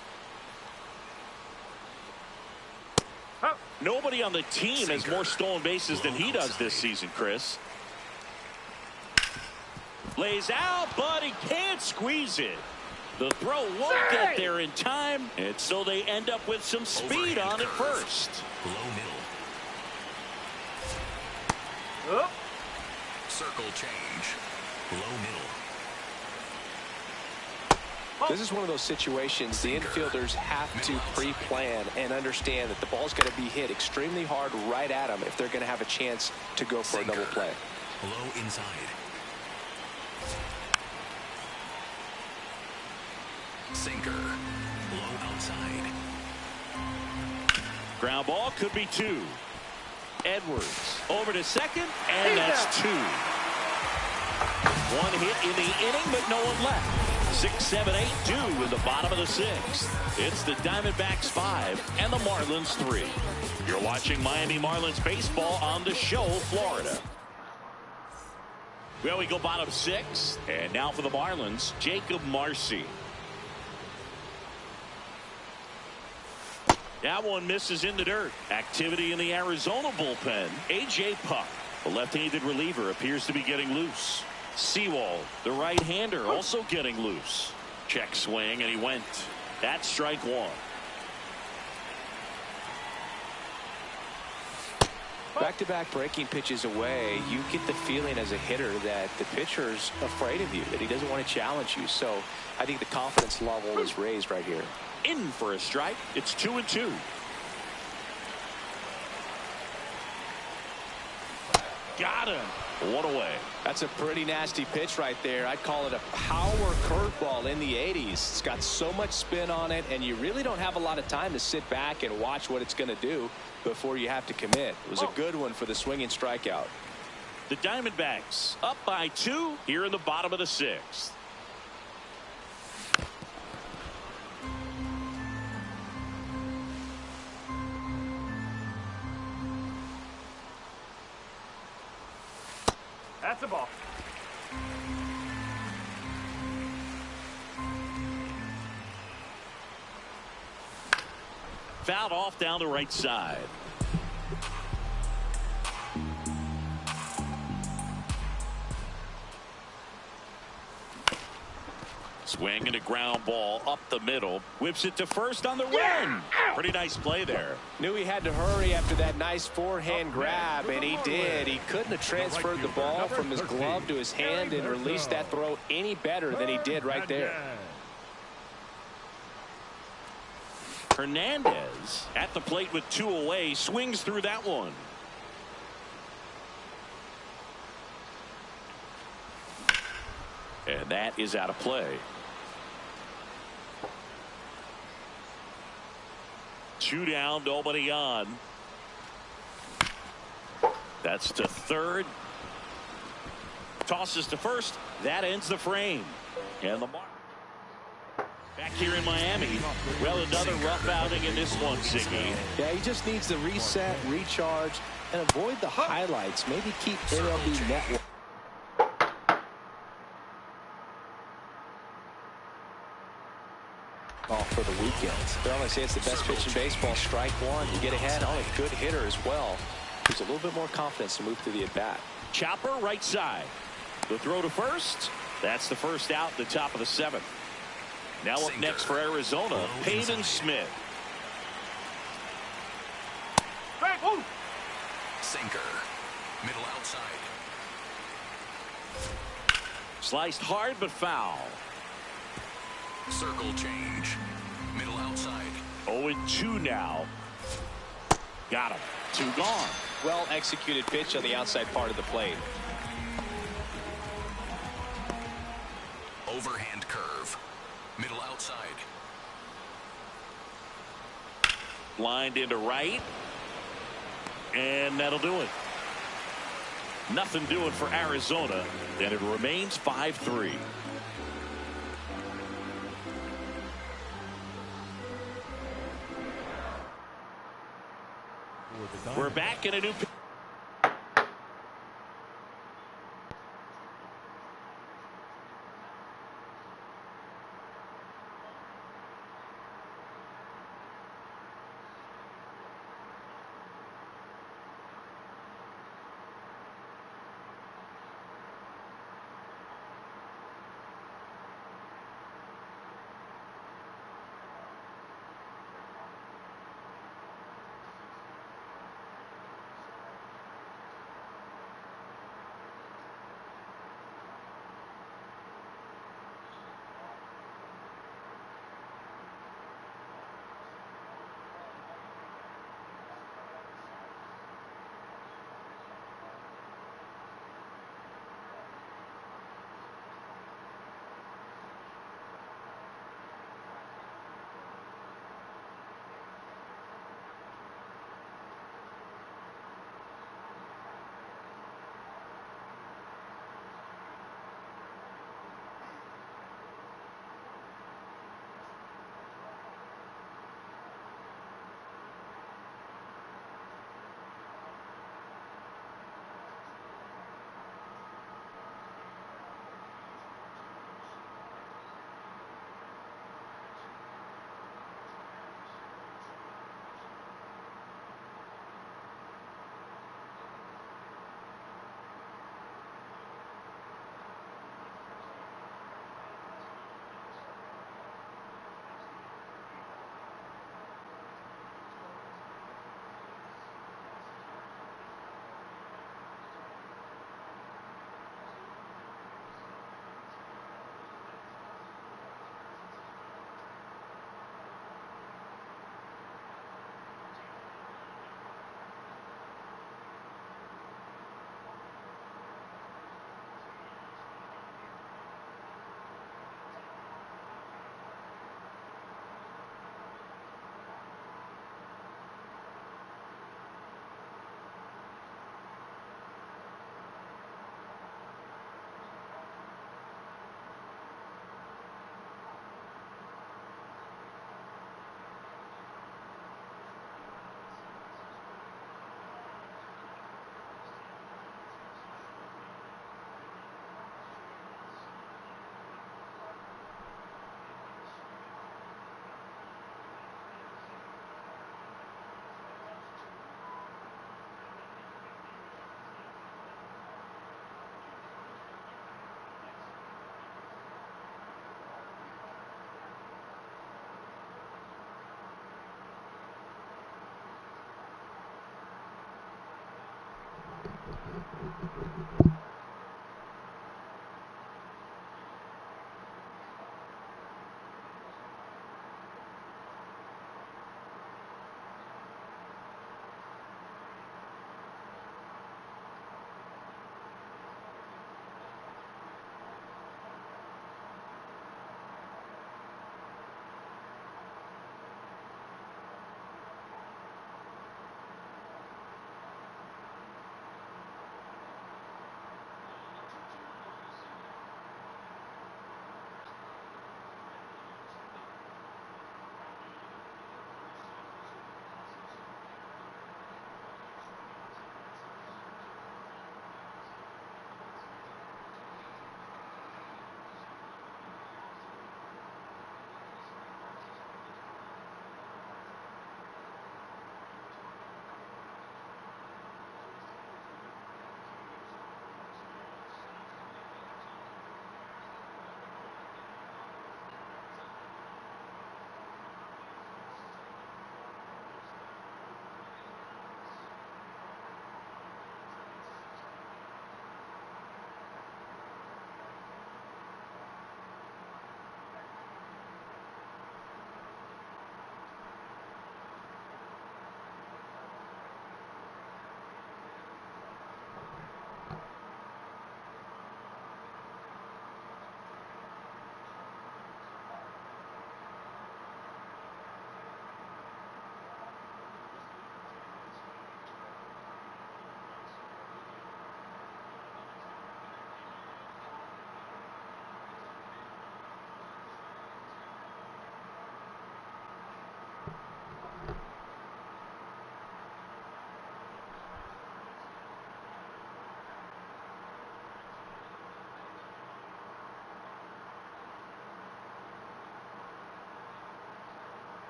Nobody on the team has more stolen bases than he does this season, Chris. Lays out, but he can't squeeze it. The throw won't get there in time, and so they end up with some speed on it first. Low middle. Circle change. Low middle. This is one of those situations the infielders have to pre-plan and understand that the ball's going to be hit extremely hard right at them if they're going to have a chance to go for a double play. Low inside. Sinker. Low outside. Ground ball could be 2. Edwards over to second, and that's 2. 1 hit in the inning, but no one left. 6, 7, 8, 2 in the bottom of the 6th. It's the Diamondbacks 5 and the Marlins 3. You're watching Miami Marlins baseball on the Show, Florida. Well, we go bottom 6, and now for the Marlins, Jacob Marcy. That one misses in the dirt. Activity in the Arizona bullpen. A.J. Puck, the left-handed reliever, appears to be getting loose. Sewell, the right-hander, also getting loose. Check swing, and he went. That's strike 1. Back-to-back breaking pitches away, you get the feeling as a hitter that the pitcher's afraid of you, that he doesn't want to challenge you. So I think the confidence level is raised right here. In for a strike. It's 2-2. Got him. One away. That's a pretty nasty pitch right there. I'd call it a power curveball in the 80s. It's got so much spin on it, and you really don't have a lot of time to sit back and watch what it's going to do before you have to commit. It was a good one for the swinging strikeout. The Diamondbacks up by 2 here in the bottom of the 6th. That's a ball. Fouled off down the right side. Swing and a ground ball up the middle. Whips it to first on the run. Pretty nice play there. Knew he had to hurry after that nice forehand grab, and he did. He couldn't have transferred the ball from his glove to his hand and released that throw any better than he did right there. Hernandez at the plate with 2 away. Swings through that one. And that is out of play. 2 down, nobody on. That's to third. Tosses to first. That ends the frame. And the mark. Back here in Miami. Well, another rough outing in this one, Ziggy. Yeah, he just needs to reset, recharge, and avoid the highlights. Maybe keep MLB Network. For the weekend. They always say it's the best pitch in baseball. Strike 1. You get ahead on a good hitter as well. Gives a little bit more confidence to move through the at-bat. Chopper right side. The throw to first. That's the first out, the top of the 7th. Now up next for Arizona, Peyton Smith. Sinker. Middle outside. Sliced hard but foul. Circle change. Middle outside. 0-2 now. Got him. 2 gone. Well executed pitch on the outside part of the plate. Overhand curve. Middle outside. Lined into right. And that'll do it. Nothing doing for Arizona. And it remains 5-3. We're back in a new.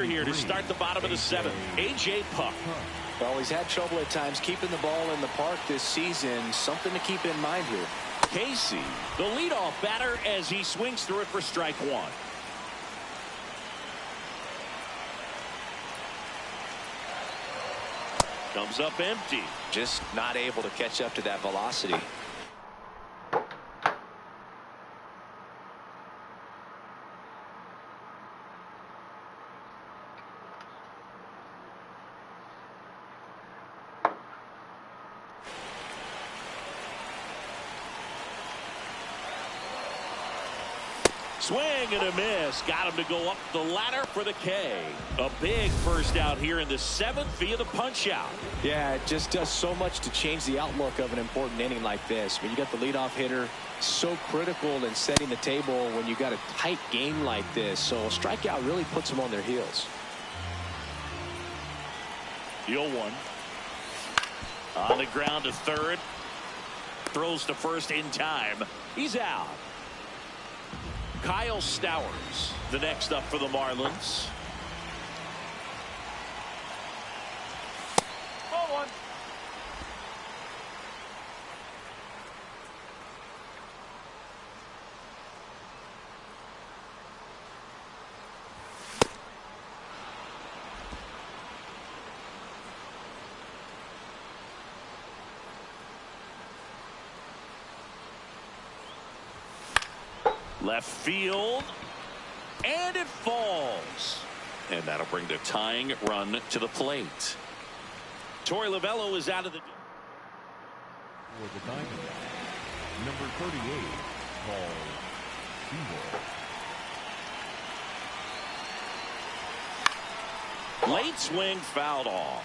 Here to start the bottom of the seventh, A.J. Puck. Well, he's had trouble at times keeping the ball in the park this season. Something to keep in mind here. Casey, the leadoff batter, as he swings through it for strike one. Comes up empty. Just not able to catch up to that velocity. Swing and a miss. Got him to go up the ladder for the K. A big first out here in the seventh via the punch out. Yeah, it just does so much to change the outlook of an important inning like this. When you got the leadoff hitter, so critical in setting the table when you got a tight game like this. So a strikeout really puts them on their heels. The 0-1. On the ground to third. Throws to first in time. He's out. Kyle Stowers, the next up for the Marlins. 0-1. Left field, and it falls. And that'll bring the tying run to the plate. Torey Lovullo is out of the... For the Diamondbacks, number 38, Paul Sewell. Late swing fouled off.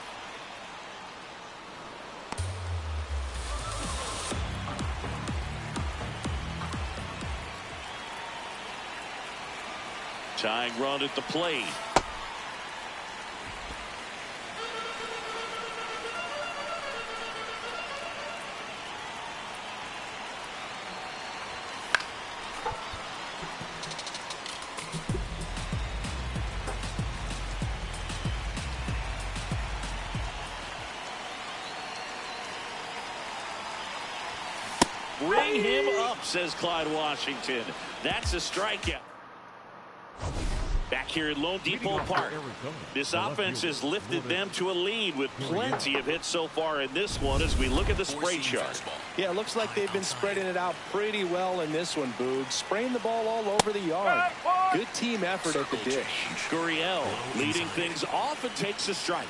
Tying run at the plate. Bring him up, says Clyde Washington. That's a strikeout. Back here at Lone Depot Park, this offense has lifted them to a lead with plenty of hits so far in this one as we look at the spray chart. Yeah, it looks like they've been spreading it out pretty well in this one, Boog. Spraying the ball all over the yard. Good team effort at the dish. Gurriel leading things off and takes a strike.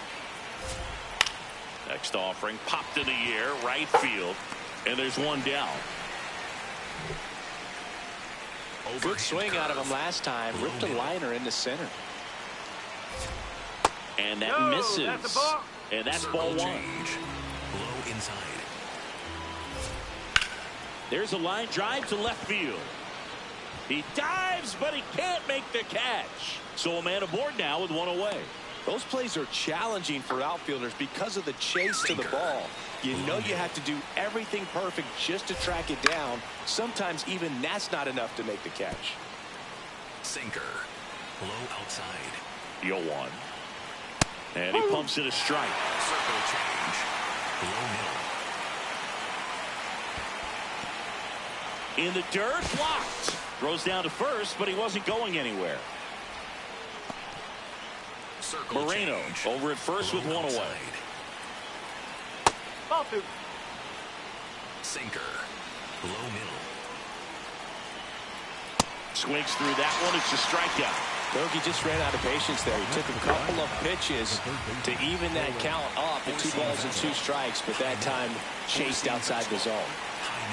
Next offering popped in the air, right field, and there's one down. Good swing out of him last time. Ripped a liner in the center. And that misses. And that's ball one. Low inside. There's a line drive to left field. He dives, but he can't make the catch. So a man aboard now with one away. Those plays are challenging for outfielders because of the chase to the ball. You know you have to do everything perfect just to track it down. Sometimes even that's not enough to make the catch. Sinker. Low outside. 0-1. And he pumps it a strike. Circle change. Low middle. In the dirt, blocked. Throws down to first, but he wasn't going anywhere. Circle Moreno change. over at first with one away. Ball two. Sinker. Low middle. Swings through that one. It's a strikeout. Bogey just ran out of patience there. He took a couple of pitches to even that count up at 2 balls and 2 strikes, but that time chased outside the zone. High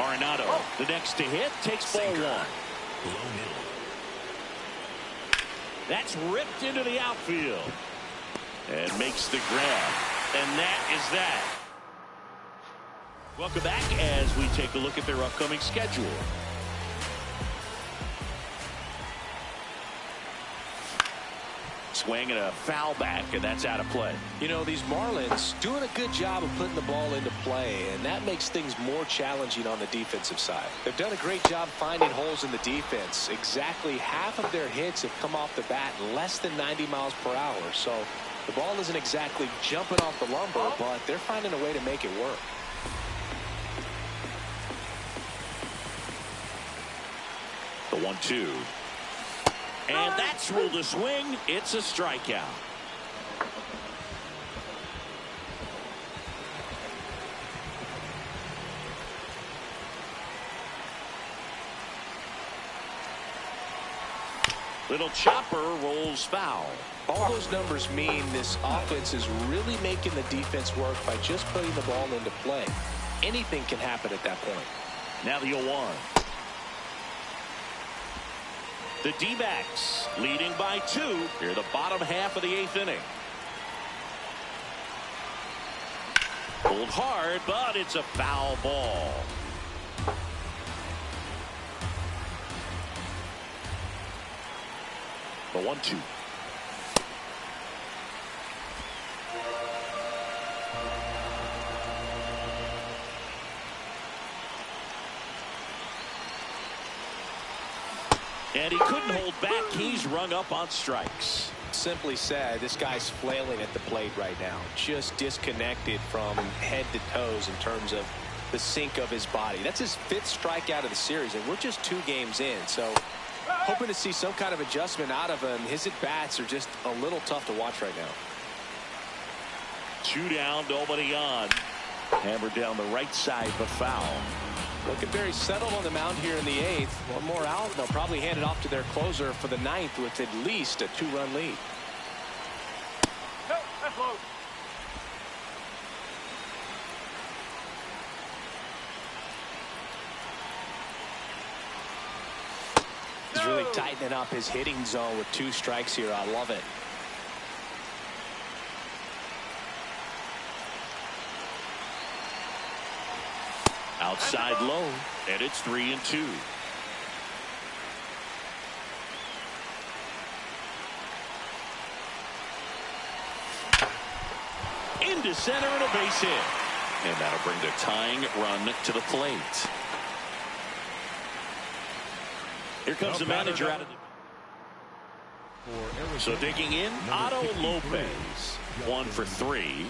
middle. Arenado, the next to hit, takes ball Sinker. one. Low middle. That's ripped into the outfield. And makes the grab. And that is that. Welcome back as we take a look at their upcoming schedule. Swing and a foul back, and that's out of play. You know, these Marlins doing a good job of putting the ball into play, and that makes things more challenging on the defensive side. They've done a great job finding holes in the defense. Exactly half of their hits have come off the bat less than 90 miles per hour. So the ball isn't exactly jumping off the lumber, but they're finding a way to make it work. The 1-2. And that's ruled a swing. It's a strikeout. Little chopper rolls foul. All those numbers mean this offense is really making the defense work by just putting the ball into play. Anything can happen at that point. Now the 0-1. The D-backs leading by 2 here the bottom half of the 8th inning. Pulled hard, but it's a foul ball. The 1-2. And he couldn't hold back. He's rung up on strikes. Simply said, this guy's flailing at the plate right now. Just disconnected from head to toes in terms of the sink of his body. That's his 5th strikeout of the series, and we're just 2 games in. So hoping to see some kind of adjustment out of him. His at-bats are just a little tough to watch right now. 2 down, nobody on. Hammered down the right side, but foul. Looking very settled on the mound here in the 8th. One more out, and they'll probably hand it off to their closer for the 9th with at least a 2-run lead. That's low. He's really tightening up his hitting zone with 2 strikes here. I love it. Outside low, and it's 3-2. Into center and a base hit. And that'll bring the tying run to the plate. Here comes the manager out of the... So digging in, Otto Lopez. 1 for 3.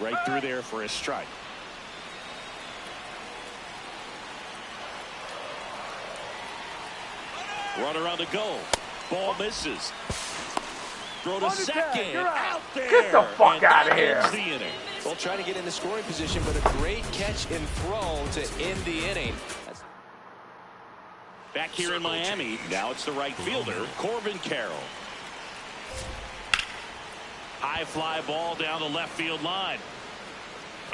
Right through there for a strike. Runner on the go. Ball misses. Throw to second. Out there. Get the fuck out of here. The inning. Well, trying to get in the scoring position, but a great catch and throw to end the inning. Back here in Miami, now it's the right fielder, Corbin Carroll. High fly ball down the left field line.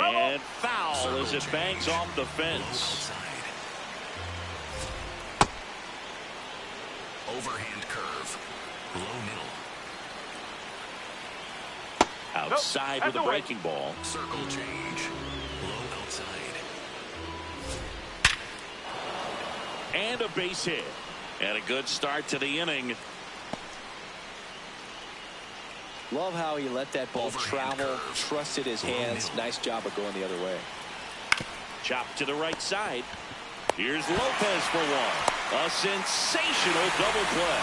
And foul as it bangs off the fence. Overhand curve. Low middle. Outside with a breaking ball. Circle change. Low outside. And a base hit. And a good start to the inning. Love how he let that ball travel, trusted his hands. Nice job of going the other way. Chopped to the right side. Here's Lopez for one. A sensational double play.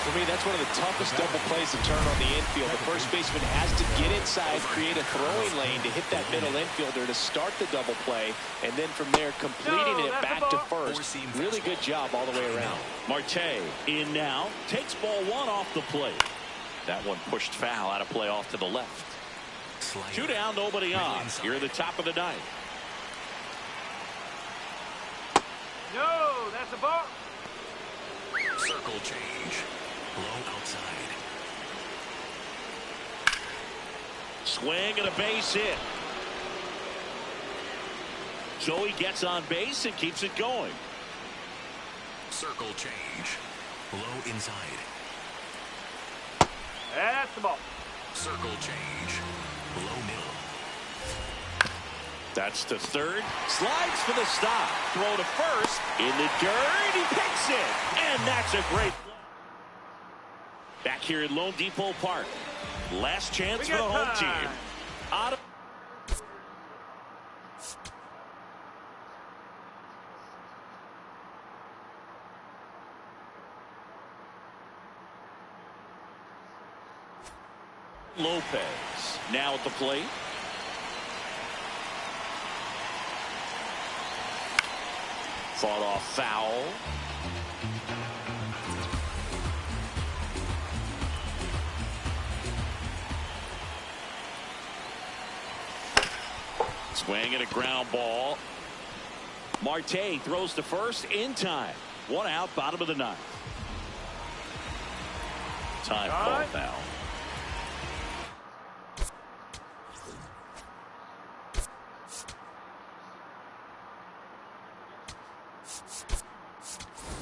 For me, that's one of the toughest double plays to turn on the infield. The first baseman has to get inside, create a throwing lane to hit that middle infielder to start the double play, and then from there completing it back to first. Really good job all the way around. Marte in now. Takes ball one off the plate. That one pushed foul out of play off to the left. 2 down, nobody on. Here at the top of the ninth. No, that's a ball. Circle change. Low outside. Swing and a base hit. Joey gets on base and keeps it going. Circle change. Low inside. That's the ball. Circle change. Low middle. That's to third. Slides for the stop. Throw to first. In the dirt. He picks it. And that's a great play. Back here at Lone Depot Park. Last chance for the home team. Out of Lopez now at the plate. Fought off foul. Swing and a ground ball. Marte throws to first in time. 1 out, bottom of the ninth. Time call now.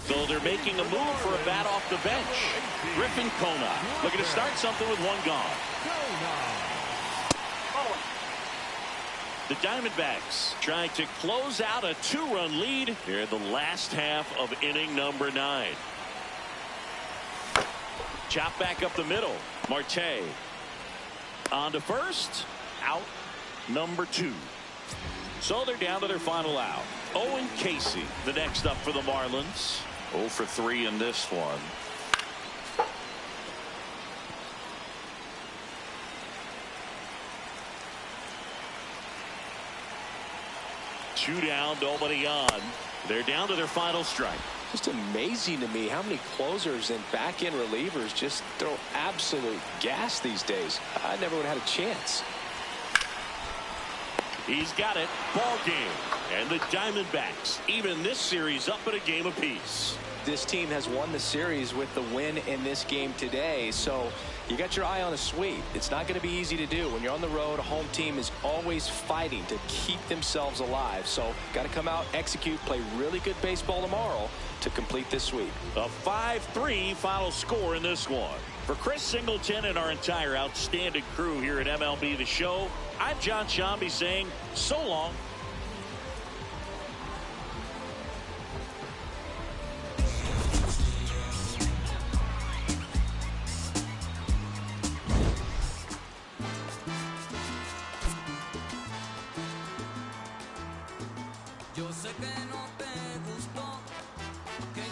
So they're making a move for a bat off the bench. Griffin Kona looking to start something with one gone. The Diamondbacks trying to close out a 2-run lead here in the last half of inning number 9. Chop back up the middle. Marte on to first. Out number 2. So they're down to their final out. Owen Casey the next up for the Marlins. 0 for 3 in this one. Two down, nobody on. They're down to their final strike. Just amazing to me how many closers and back-end relievers just throw absolute gas these days. I never would have had a chance. He's got it. Ball game. And the Diamondbacks even this series up at a game apiece. This team has won the series with the win in this game today, so you got your eye on a sweep. It's not going to be easy to do. When you're on the road, a home team is always fighting to keep themselves alive. So got to come out, execute, play really good baseball tomorrow to complete this sweep. A 5-3 final score in this one. For Chris Singleton and our entire outstanding crew here at MLB The Show, I'm John Shambi saying so long. Yo sé que no te gustó, que